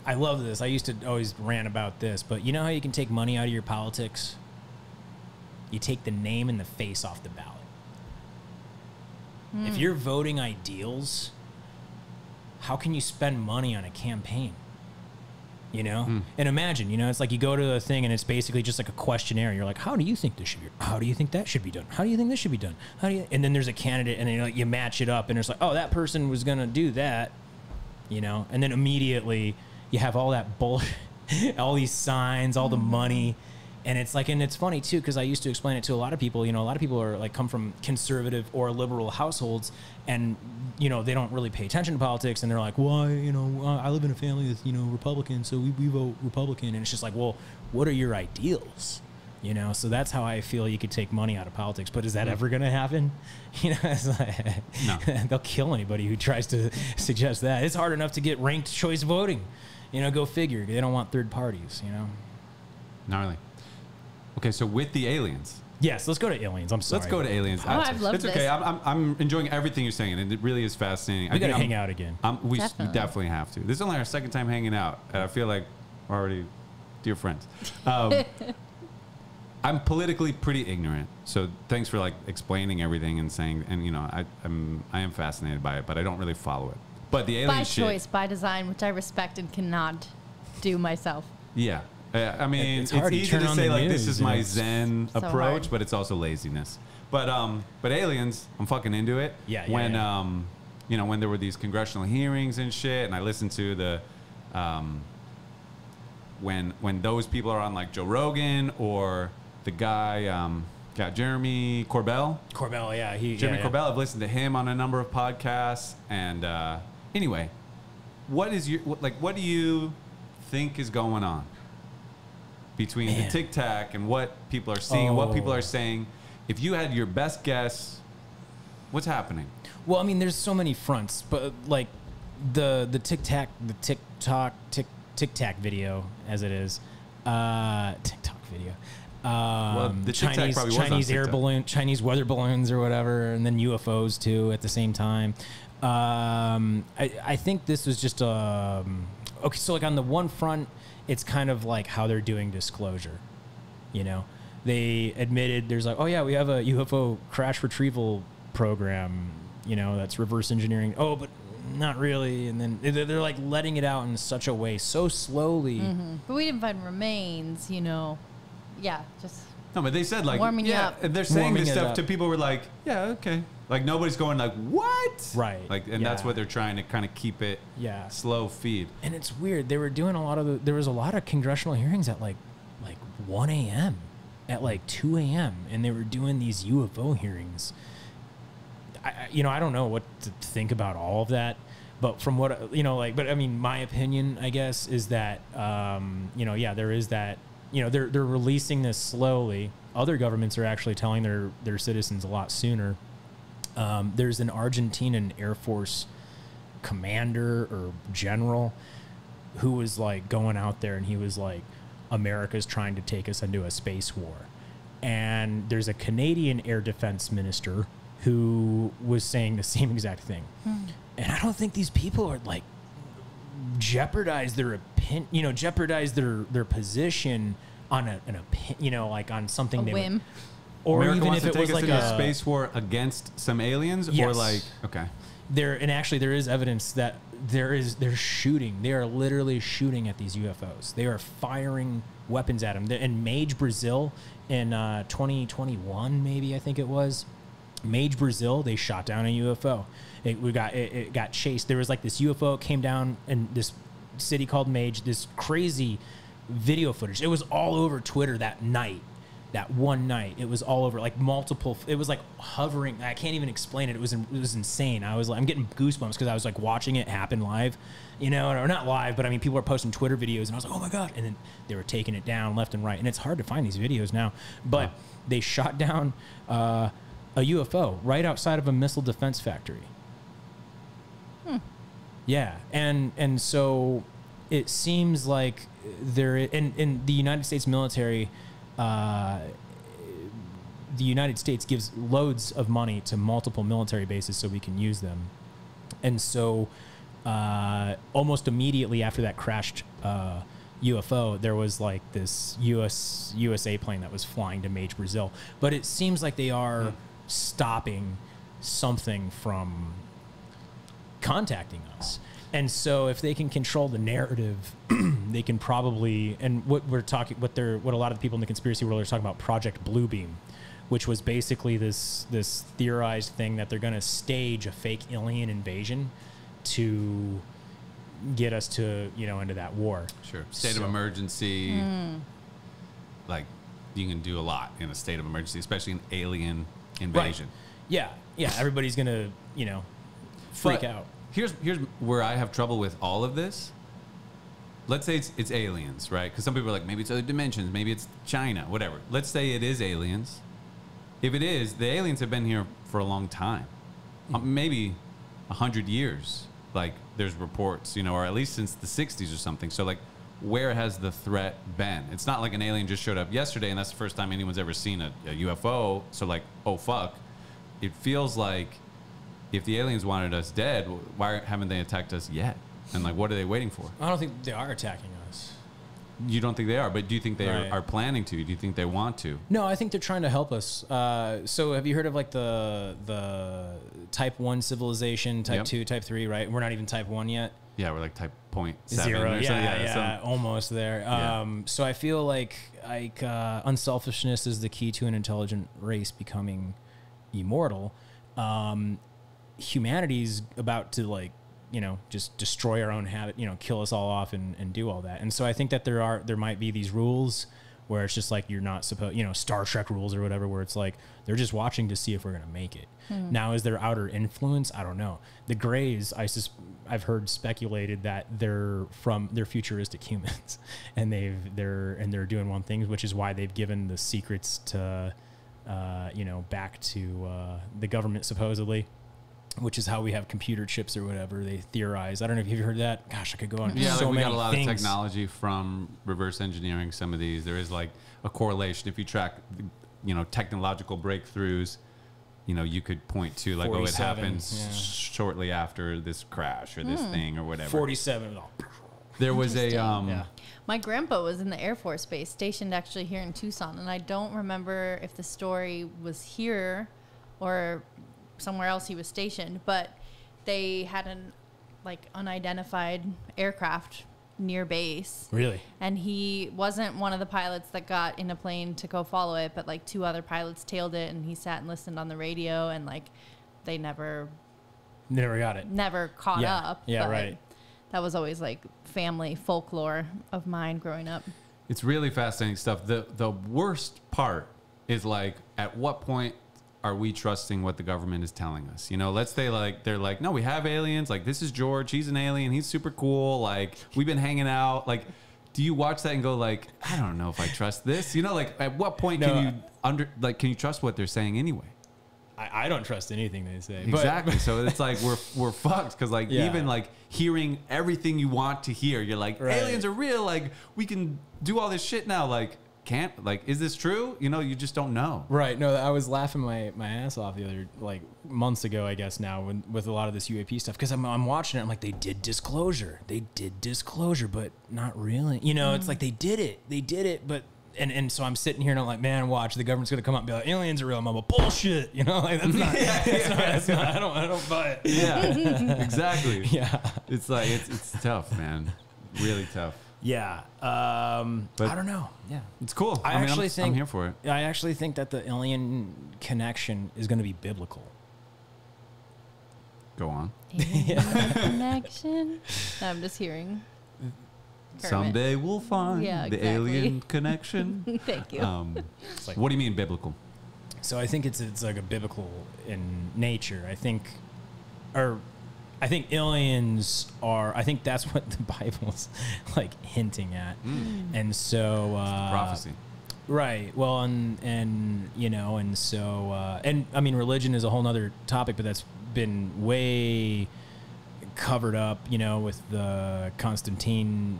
I love this. I used to always rant about this, but you know how you can take money out of your politics? You take the name and the face off the ballot. If you're voting ideals, how can you spend money on a campaign? And imagine, it's like you go to a thing and it's basically just like a questionnaire. You're like, how do you think this should be? How do you think that should be done? How do you think this should be done? And then there's a candidate and then you match it up and it's like, oh, that person was going to do that, and then immediately you have all that bullshit, all these signs, all the money. And it's like, and it's funny too, because I used to explain it to a lot of people. A lot of people are like come from conservative or liberal households, and they don't really pay attention to politics, and they're like, why? I live in a family with Republicans, so we vote Republican, and it's just like, well, what are your ideals? So that's how I feel you could take money out of politics. But is that ever going to happen? It's like, no. They'll kill anybody who tries to suggest that. It's hard enough to get ranked choice voting. Go figure. They don't want third parties. Gnarly. Okay, so with the aliens. Yes, let's go to aliens. I'm sorry. Let's go to aliens. Oh, I've loved it's this. okay. I'm enjoying everything you're saying, and it really is fascinating. We got to hang out again. We definitely have to. This is only our second time hanging out, and I feel like we're already dear friends. I'm politically pretty ignorant, so thanks for like explaining everything and saying, and you know, I am fascinated by it, but I don't really follow it. But the alien by shit, choice, by design, which I respect and cannot do myself. yeah. I mean, It's it's hard to easy turn to on say the like news, this is you know, my it's Zen so approach, hard. but it's also laziness. But aliens, I'm fucking into it. Yeah, when yeah. you know, when there were these congressional hearings and shit, and I listened to the when those people are on like Joe Rogan or the guy got Jeremy Corbell. Corbell, yeah. Jeremy Corbell, I've listened to him on a number of podcasts. And anyway, what do you think is going on between the Tic Tac and what people are seeing and what people are saying? If you had your best guess, what's happening? Well, I mean, there's so many fronts, but like the Tic Tac video, as it is, TikTok video. Well, the Tic Tac probably was on Chinese air TikTok. balloon, Chinese weather balloons or whatever, and then UFOs too at the same time. I think this was just okay. So like on the one front, it's kind of like how they're doing disclosure. You know, they admitted there's like, oh yeah, we have a UFO crash retrieval program. You know, that's reverse engineering. Oh, but not really. And then they're like letting it out in such a way, so slowly. Mm-hmm. But we didn't find remains, you know. Yeah, just No, but they said like, Warming you yeah, up. and they're saying Warming this it stuff up. to people who are like, yeah, okay. Like nobody's going like, what? Right. Like, and that's Yeah. what they're trying to kind of keep it Yeah. slow feed. And it's weird. They were doing there was a lot of congressional hearings at like 1 a.m., at like 2 a.m., and they were doing these UFO hearings. I don't know what to think about all of that, but from what, but I mean, my opinion, I guess, is that, there is that, they're releasing this slowly. Other governments are actually telling their citizens a lot sooner. There's an Argentinian Air Force commander or general who was like going out there and he was like, America's trying to take us into a space war. And there's a Canadian air defense minister who was saying the same exact thing. And I don't think these people are like jeopardize their opinion, jeopardize their position on an opinion, like on something a whim. or America even wants if to it take was us like into a a space war against some aliens, or Yes. like, okay, there is evidence that they're shooting. They are literally shooting at these UFOs. They are firing weapons at them. In Mage, Brazil, in 2021, maybe I think it was, Mage, Brazil, they shot down a UFO. It got chased. There was like this UFO came down in this city called Mage. This crazy video footage. It was all over Twitter that night. That one night, it was all over, like multiple. It was like hovering. I can't even explain it. It was insane. I'm getting goosebumps because I was like watching it happen live, or not live, but I mean, people were posting Twitter videos, and I was like, oh my god! And then they were taking it down left and right, and it's hard to find these videos now. But they shot down a UFO right outside of a missile defense factory. Yeah, and so it seems like there in the United States military. The United States gives loads of money to multiple military bases so we can use them. And so almost immediately after that crashed UFO, there was like this USA plane that was flying to Mage, Brazil. But it seems like they are stopping something from contacting us. And so if they can control the narrative, they can probably, and what a lot of the people in the conspiracy world are talking about, Project Bluebeam, which was basically this theorized thing that they're going to stage a fake alien invasion to get us to, into that war. sure, state of emergency. Like you can do a lot in a state of emergency, especially an alien invasion. Right. Yeah. Everybody's going to, freak But out. Here's where I have trouble with all of this. Let's say it's aliens, right? Because some people are like, maybe it's other dimensions, maybe it's China, whatever. Let's say it is aliens. If it is, the aliens have been here for a long time, maybe 100 years. Like there's reports, or at least since the 60s or something. So like, where has the threat been? It's not like an alien just showed up yesterday and that's the first time anyone's ever seen a UFO. So like, oh fuck. It feels like if the aliens wanted us dead, why haven't they attacked us yet? And like, what are they waiting for? I don't think they are attacking us. You don't think they are, but do you think they Right. are planning to? Do you think they want to? No, I think they're trying to help us. So have you heard of like the type 1 civilization, type Yep. 2, type 3, right? We're not even type 1 yet. Yeah, we're like type 0.7 Zero. or something. Yeah, almost there. Yeah. So I feel like unselfishness is the key to an intelligent race becoming immortal. Humanity's about to like, just destroy our own habit, kill us all off and do all that. And so I think that there might be these rules where it's just like you're not supposed, Star Trek rules or whatever, where it's like they're just watching to see if we're going to make it. Now, is there outer influence? I don't know. The Greys, I've heard speculated that they're futuristic humans, and they're doing one thing, which is why they've given the secrets to, back to the government supposedly, which is how we have computer chips or whatever. They theorize. I don't know if you've heard that. Gosh, I could go on. Yeah, so like we many got a lot things. of technology from reverse engineering some of these. There is like a correlation. If you track, technological breakthroughs, you could point to like, it 47, happens yeah. shortly after this crash or this thing or whatever. 47. There was a, Yeah. My grandpa was in the Air Force Base, stationed actually here in Tucson, and I don't remember if the story was here or somewhere else he was stationed, but they had an unidentified aircraft near base. Really? And he wasn't one of the pilots that got in a plane to go follow it, but like 2 other pilots tailed it, and he sat and listened on the radio, and like they never Never got it. caught Yeah. up. Yeah, but right. That was always like family folklore of mine growing up. it's really fascinating stuff. The worst part is like, at what point are we trusting what the government is telling us? Let's say like they're like, no, we have aliens. Like, this is George. He's an alien. He's super cool. Like, we've been hanging out. Like, do you watch that and go like, I don't know if I trust this? Like, at what point can you trust what they're saying anyway? I don't trust anything they say. Exactly. So it's like we're fucked because like Yeah. even like hearing everything you want to hear, you're like, Right. aliens are real. Like, we can do all this shit now. Like, is this true? You just don't know. Right. No, I was laughing my ass off the other, months ago, I guess now, with a lot of this UAP stuff. Because I'm watching it. I'm like, they did disclosure, but not really. It's like they did it, but. And so I'm sitting here and I'm like, man, watch, the government's going to come up and be like, aliens are real. I'm like, bullshit. That's not, that's not, I don't buy it. Yeah, exactly. Yeah. It's like, it's tough, man. Really tough. Yeah. But I don't know. Yeah. It's cool. I actually think I'm here for it. I actually think that the alien connection is going to be biblical. Go on. Connection. No, I'm just hearing. Kermit. Someday we'll find Yeah, the exactly. alien connection. Thank you. Like- What do you mean biblical? So I think it's like a biblical in nature. I think aliens are. I think that's what the Bible's like hinting at. And so Prophecy. right. Well, and so I mean, religion is a whole nother topic, but that's been way covered up. With the Constantine.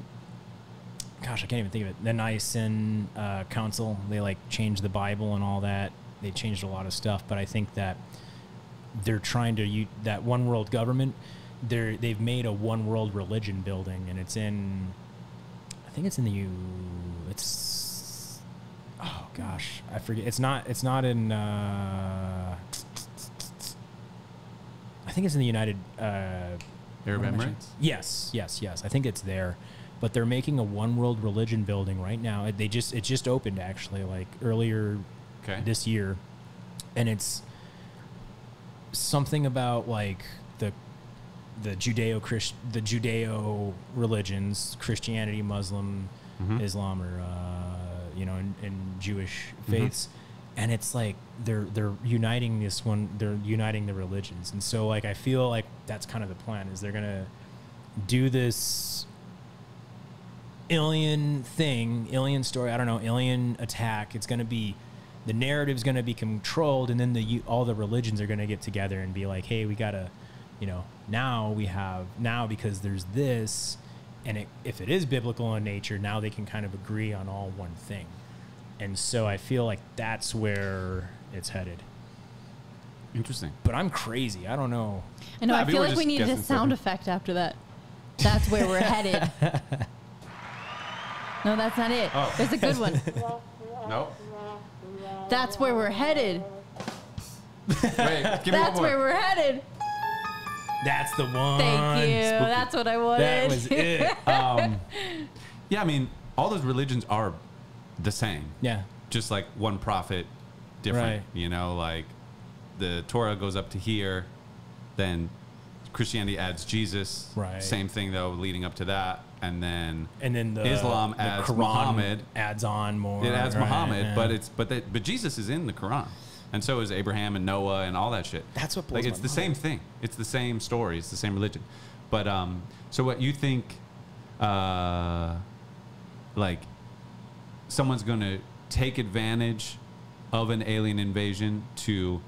Gosh, I can't even think of it. The Nicene Council. They changed the Bible and all that. They changed a lot of stuff, but I think that they're trying to that one world government. They've made a one world religion building, and it's in. I think it's in the It's. Oh gosh, I forget. It's not in. I think it's in the United. Arab what am I Emirates? saying? Yes. I think it's there, but they're making a one world religion building right now. It just opened actually, earlier this year, and it's something about the Judeo religions, Christianity, Muslim, Islam, or and Jewish faiths, and it's like they're uniting they're uniting the religions, and so I feel like that's kind of the plan, is they're gonna do this alien story, I don't know, alien attack. It's gonna be, the narrative's gonna be controlled, and then all the religions are gonna get together and be like, hey, we gotta, now because there's this, and if it is biblical in nature, now they can kind of agree on all one thing. And so I feel like that's where it's headed. Interesting. But I'm crazy. I don't know. I know. Nah, I people feel are like we just need a guessing sound something. effect after that. That's where we're headed. No, that's not it. Oh. There's a good one. Nope. That's where we're headed. Wait, give me one That's more. where we're headed. That's the one. Thank you. Spooky. That's what I wanted. That was it. Yeah, I mean, all those religions are the same. Yeah. Just like one prophet different. Right. You know, like the Torah goes up to here, then Christianity adds Jesus. Right. Same thing though, leading up to that, and then the Islam the adds Quran Muhammad. adds on more. It adds right, Muhammad, yeah. but Jesus is in the Quran, and so is Abraham and Noah and all that shit. That's what blows like it's my the same mind. thing. It's the same story. It's the same religion. But so what you think? Like someone's going to take advantage of an alien invasion to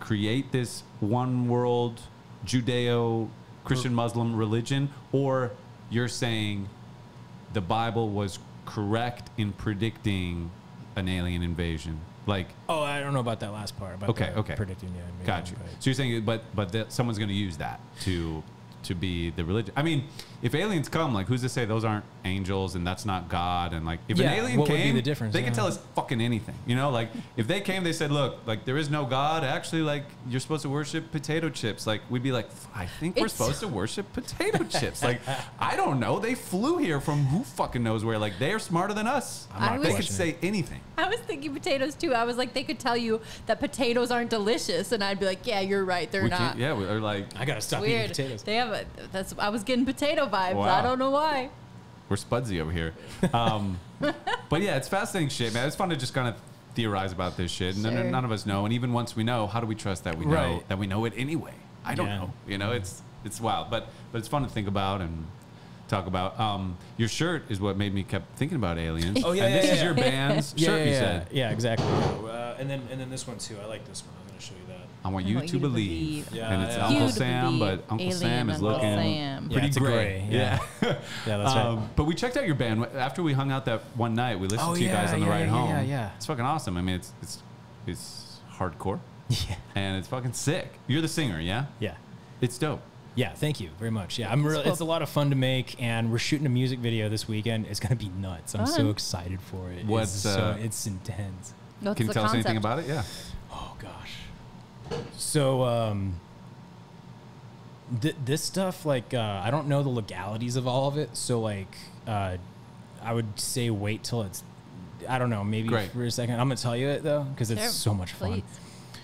create this one world Judeo-Christian Muslim religion, or you're saying the Bible was correct in predicting an alien invasion? Like, Oh, I don't know about that last part. About Okay, the okay. Predicting the enemy. got you. but- So you're saying, but that someone's going to use that to be the religion. I mean, if aliens come, like, who's to say those aren't angels and that's not God? And like, if Yeah, an alien what would be came, the difference? they could Yeah. tell us fucking anything. You know, like if they came, they said, look, like there is no God. Actually, like you're supposed to worship potato chips. Like we'd be like, I think we're It's- supposed to worship potato chips. Like I don't know. They flew here from who fucking knows where. Like they are smarter than us. I'm not I They could questioning. say anything. I was thinking potatoes too. I was like, they could tell you that potatoes aren't delicious, and I'd be like, yeah, you're right, they're We not. can't. Yeah, or like I gotta stop Weird. eating potatoes. They have a. That's. I was getting potato vibes. Wow. I don't know why. we're Spudsy over here. But yeah, it's fascinating shit, man. It's fun to just kind of theorize about this shit. And Sure. none of us know. And even once we know, how do we trust that we know Right. that we know it anyway? I don't Yeah. know. You know, it's wild. But it's fun to think about and talk about. Your shirt is what made me kept thinking about aliens. Oh, yeah, and this yeah, is yeah. your band's Yeah, shirt, yeah, you yeah. said. Yeah, exactly. And then this one too. I like this one. I'm gonna show you that. I want you to believe. Yeah, and it's yeah. Uncle You to Sam, believe. but Uncle Alien Sam is Uncle looking Sam. pretty Yeah, it's a gray, yeah. Yeah. Yeah, that's right. But we checked out your band after we hung out that one night. We listened Oh, to you guys yeah, on the yeah, ride yeah, home. yeah. It's fucking awesome. I mean, it's hardcore. Yeah. And it's fucking sick. You're the singer, yeah? Yeah. It's dope. Yeah, thank you very much. Yeah, I'm really. cool. It's a lot of fun to make, and we're shooting a music video this weekend. It's gonna be nuts. I'm so Fun. excited for it. What's, it's intense. What's Can you the tell us anything concept? about it? Yeah. Oh gosh. So this stuff, like, I don't know the legalities of all of it. So like, I would say wait till it's. I don't know. Maybe Great. for a second. I'm gonna tell you it though because it's Sure, so much fun. please.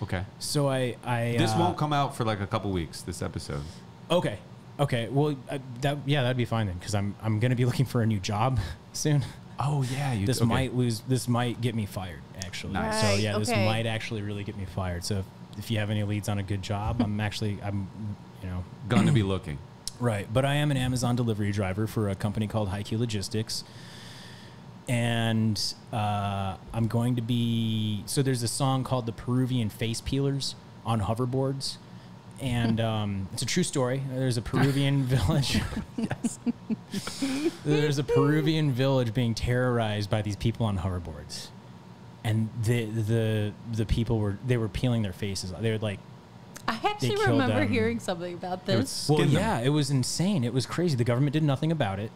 Okay. So I This won't come out for like a couple weeks, this episode. Okay. Okay. Well, that'd be fine then because I'm gonna be looking for a new job soon. Oh, yeah. This might get me fired actually. Nice. So Right, yeah, this okay. might actually really get me fired. So if you have any leads on a good job, I'm Going to be looking. right. But I am an Amazon delivery driver for a company called High Q Logistics. And I'm going to be, so there's a song called the Peruvian Face Peelers on hoverboards. And it's a true story. There's a Peruvian village. Yes. There's a Peruvian village being terrorized by these people on hoverboards. And the people were peeling their faces. They would like, I actually killed remember them. hearing something about They would this. skin well, them. yeah, it was insane. It was crazy. The government did nothing about it.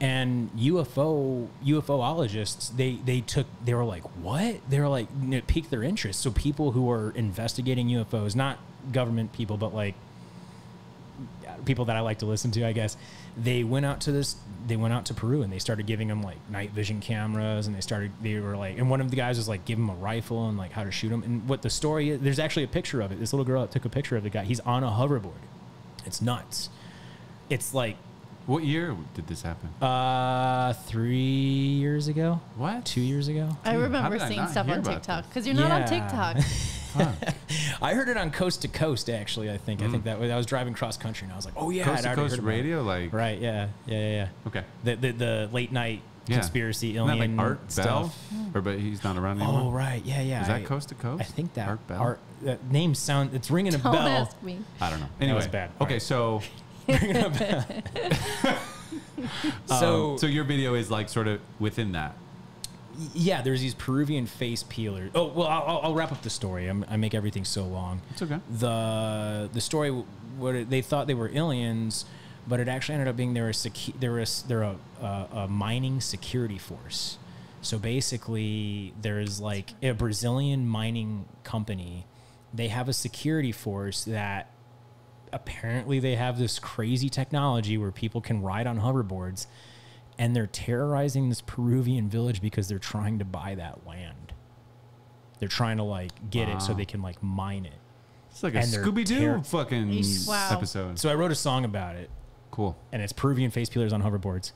And UFOologists, they were like, what? They were like, it piqued their interest. So people who are investigating UFOs, not government people, but like people that I like to listen to, I guess, they went out to Peru and they started giving them like night vision cameras, and they were like, and one of the guys was like, give him a rifle and like how to shoot him. And what the story is, there's actually a picture of it. This little girl that took a picture of the guy. He's on a hoverboard. It's nuts. It's like, What year did this happen? 3 years ago. What? 2 years ago. I remember did I seeing not stuff hear on about TikTok this? because you're not on Yeah. TikTok. I heard it on Coast to Coast. Actually, I think that I was driving cross country and I was like, oh yeah, Coast I'd to already Coast heard about it. Radio? Like, Right? Yeah. okay. The late night Yeah. conspiracy Isn't that alien like Art Bell? stuff. But he's not around anymore? Oh right, yeah. Is that Coast to Coast? I think that Art Bell? that name it's ringing a Don't bell. ask me. I don't know. Anyway. was bad. Okay, All so So your video is like sort of within that. yeah, there's these Peruvian face peelers. Oh well, I'll wrap up the story. I make everything so long. It's okay. The story, what they thought they were aliens, but it actually ended up being they're a mining security force. So basically, there's like a Brazilian mining company. They have a security force that apparently they have this crazy technology where people can ride on hoverboards, and they're terrorizing this Peruvian village because they're trying to buy that land. They're trying to like get it so they can like mine it. It's like a Scooby-Doo fucking episode. So I wrote a song about it. Cool. And it's Peruvian face peelers on hoverboards.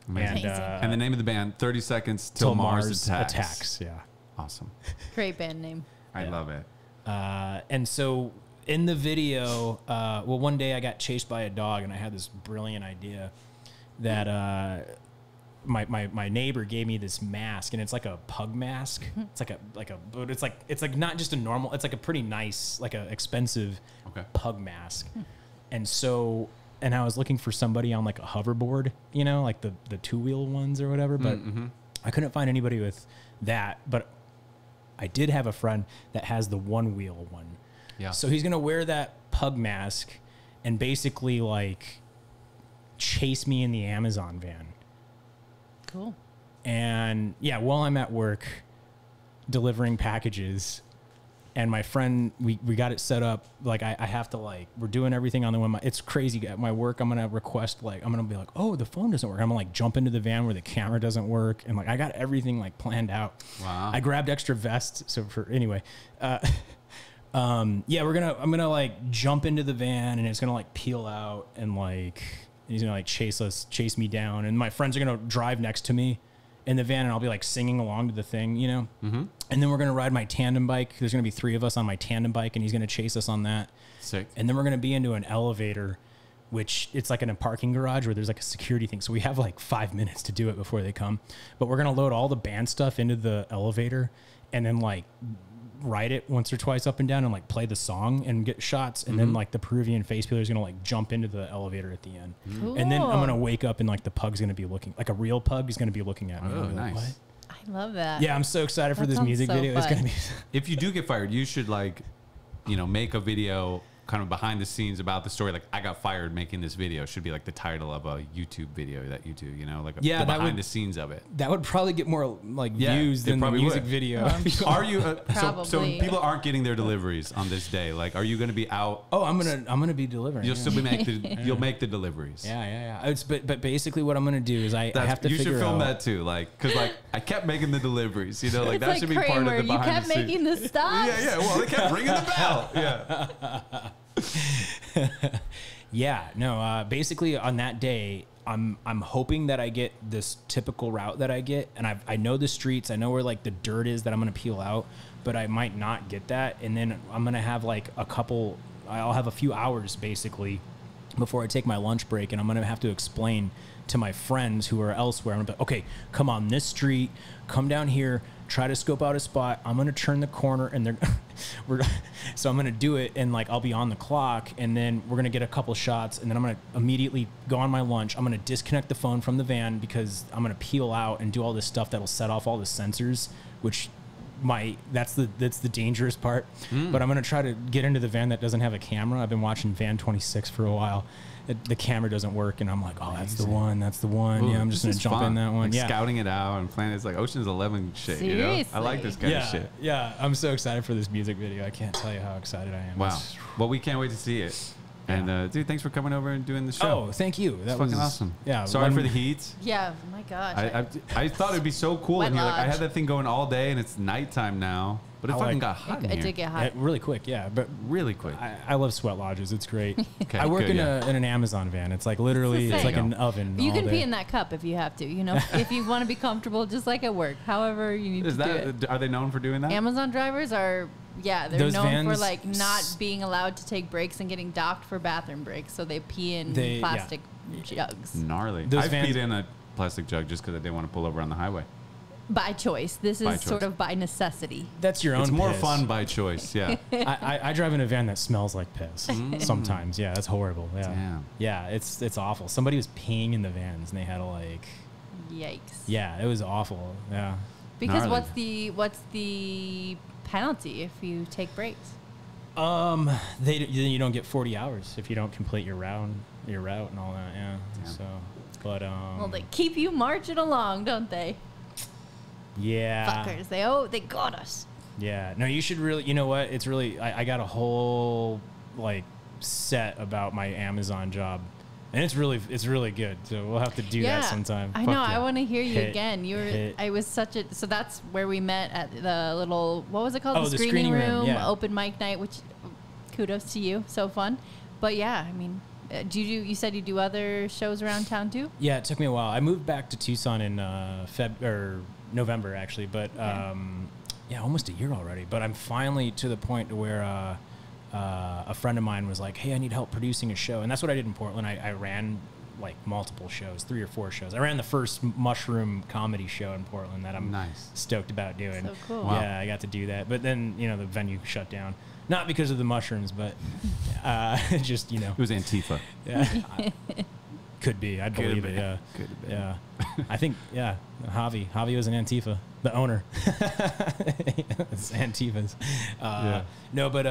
Amazing. And the name of the band, 30 Seconds Till Mars Attacks. Yeah. Awesome. Great band name. I love it. And so in the video, one day I got chased by a dog, and I had this brilliant idea that my neighbor gave me this mask, and it's like a pug mask. It's but it's like not just a normal. It's like a pretty nice, like a expensive pug mask. And so, and I was looking for somebody on like a hoverboard, you know, like the 2-wheel ones or whatever, but I couldn't find anybody with that. But I did have a friend that has the 1-wheel one. Yeah. So he's gonna wear that pug mask and basically like chase me in the Amazon van. Cool. And yeah, while I'm at work delivering packages, and my friend, we got it set up. Like I have to like, we're doing everything on the one. It's crazy at my work. I'm going to request, like, I'm going to be like, oh, the phone doesn't work. I'm going to like jump into the van where the camera doesn't work. And like, I got everything like planned out. Wow. I grabbed extra vests. So anyway, yeah, I'm going to like jump into the van, and it's going to like peel out, and like, he's going to like chase me down. And my friends are going to drive next to me in the van, and I'll be like singing along to the thing, you know? Mm-hmm. And then we're going to ride my tandem bike. There's going to be 3 of us on my tandem bike, and he's going to chase us on that. Sick. And then we're going to be into an elevator, which it's like in a parking garage where there's like a security thing. So we have like 5 minutes to do it before they come. But we're going to load all the band stuff into the elevator, and then like ride it once or twice up and down, and like play the song and get shots. And then like the Peruvian face peeler is going to like jump into the elevator at the end. Cool. And then I'm going to wake up, and like the pug's going to be looking, like a real pug is going to be looking at me. Oh, nice. Like, what? I love that. Yeah, I'm so excited for this music video. Fun. It's going to be. If you do get fired, you should like, you know, make a video kind of behind the scenes about the story. Like, I got fired making this video should be like the title of a YouTube video that you do, you know, like the behind the scenes of it. That would probably get more like views than the music video. Are you so people aren't getting their deliveries on this day? Like, are you going to be out? Oh, I'm gonna be delivering. You'll still be you'll make the deliveries. Yeah. But basically what I'm gonna do is I have to. You figure should film out, that too, like, because like I kept making the deliveries. You know, like it's that like should be Kramer. part of the behind You kept the scenes. making the stops. Yeah. Well, they kept ringing the bell. Yeah. Basically on that day, I'm hoping that I get this typical route that I get, and I know the streets, I know where like the dirt is that I'm gonna peel out, but I might not get that, and then I'm gonna have like I'll have a few hours basically before I take my lunch break, and I'm gonna have to explain to my friends who are elsewhere. I'm gonna be, okay, come on this street, come down here, try to scope out a spot. I'm gonna turn the corner, and so I'm gonna do it, and like I'll be on the clock, and then we're gonna get a couple shots, and then I'm gonna immediately go on my lunch. I'm gonna disconnect the phone from the van because I'm gonna peel out and do all this stuff that'll set off all the sensors, which that's the dangerous part. But I'm gonna try to get into the van that doesn't have a camera. I've been watching Van 26 for a while. The camera doesn't work, and I'm like, oh, that's the one. Ooh, yeah, I'm just gonna jump in that one. Like scouting it out and planning. It's like Ocean's 11 shit. Seriously? You know, I like this kind of shit. Yeah, I'm so excited for this music video. I can't tell you how excited I am. Wow. Well, we can't wait to see it. And dude, thanks for coming over and doing the show. Oh, thank you. That was fucking awesome. Yeah. Sorry for the heat. Yeah. My gosh. I thought it'd be so cool. And I had that thing going all day, and it's nighttime now. But it fucking got hot in here. It did get hot. Really quick, yeah. But really quick. I love sweat lodges. It's great. Okay, I work in an Amazon van. It's like literally, it's like an oven. You can pee in that cup if you have to. You know, if you want to be comfortable, just like at work. However, you need to do it. Are they known for doing that? Amazon drivers are. Yeah, they're Those known vans, for like not being allowed to take breaks and getting docked for bathroom breaks, so they pee in plastic jugs. Gnarly. I peed in a plastic jug just because I didn't want to pull over on the highway. By choice. This is sort of by necessity. That's your own. It's more fun by choice. Yeah. I drive in a van that smells like piss sometimes. Yeah, that's horrible. Yeah. Damn. Yeah, it's awful. Somebody was peeing in the vans, and they had to like. Yikes. Yeah, it was awful. Yeah. Because what's the penalty if you take breaks? You don't get 40 hours if you don't complete your round. your route and all that. Yeah. So, but Well, they keep you marching along, don't they? yeah. Fuckers. They got us. Yeah. No, you should really. You know what? It's really. I got a whole like set about my Amazon job, and it's really good. So we'll have to do that sometime. I know. Fuck yeah. I want to hear you again. I was such a. So that's where we met at the little. What was it called? Oh, the screening room. Yeah. Open mic night. Which, kudos to you. So fun. But yeah, I mean, you said you do other shows around town too? Yeah, it took me a while. I moved back to Tucson in November actually, but yeah, almost a year already. But I'm finally to the point to where a friend of mine was like, "Hey, I need help producing a show," and that's what I did in Portland. I ran like multiple shows, 3 or 4 shows. I ran the first mushroom comedy show in Portland that I'm stoked about doing. So cool. Wow. Yeah, I got to do that. But then the venue shut down. Not because of the mushrooms, but just, It was Antifa. Yeah. Could be. I'd believe it, yeah. Could have been. Yeah. I think, Javi was an Antifa, the owner. It's Antifas. No, but,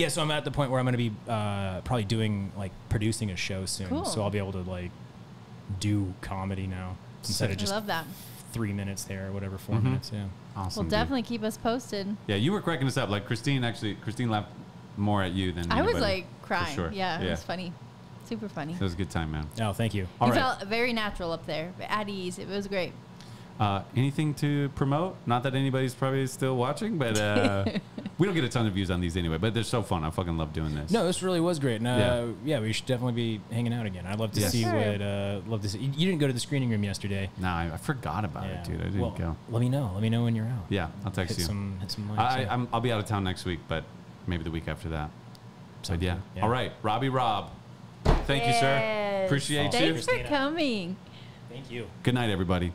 so I'm at the point where I'm going to be probably doing, like, producing a show soon. Cool. So I'll be able to, like, do comedy now instead of just I love that. 3 minutes there or whatever, 4 minutes, yeah. Awesome. Well, dude. definitely keep us posted. Yeah, you were cracking us up. Like Christine laughed more at you than I was anybody, like crying. for sure. Yeah, it was funny. Super funny. It was a good time, man. Oh, thank you. All You right. felt very natural up there, at ease. It was great. Anything to promote? Not that anybody's probably still watching, but we don't get a ton of views on these anyway. But they're so fun. I fucking love doing this. No, this really was great. And, we should definitely be hanging out again. I'd love to see what. Love to see. You didn't go to the screening room yesterday. No, I forgot about it, dude. I didn't go. Let me know. Let me know when you're out. Yeah, I'll text Hit you. hit some mics, I'll be out of town next week, but maybe the week after that. So Sounds yeah. good. Yeah. All right, Robbie Rob. Thank you, sir. Yes. Appreciate you. Thanks for Christina. coming. Thank you. Good night, everybody.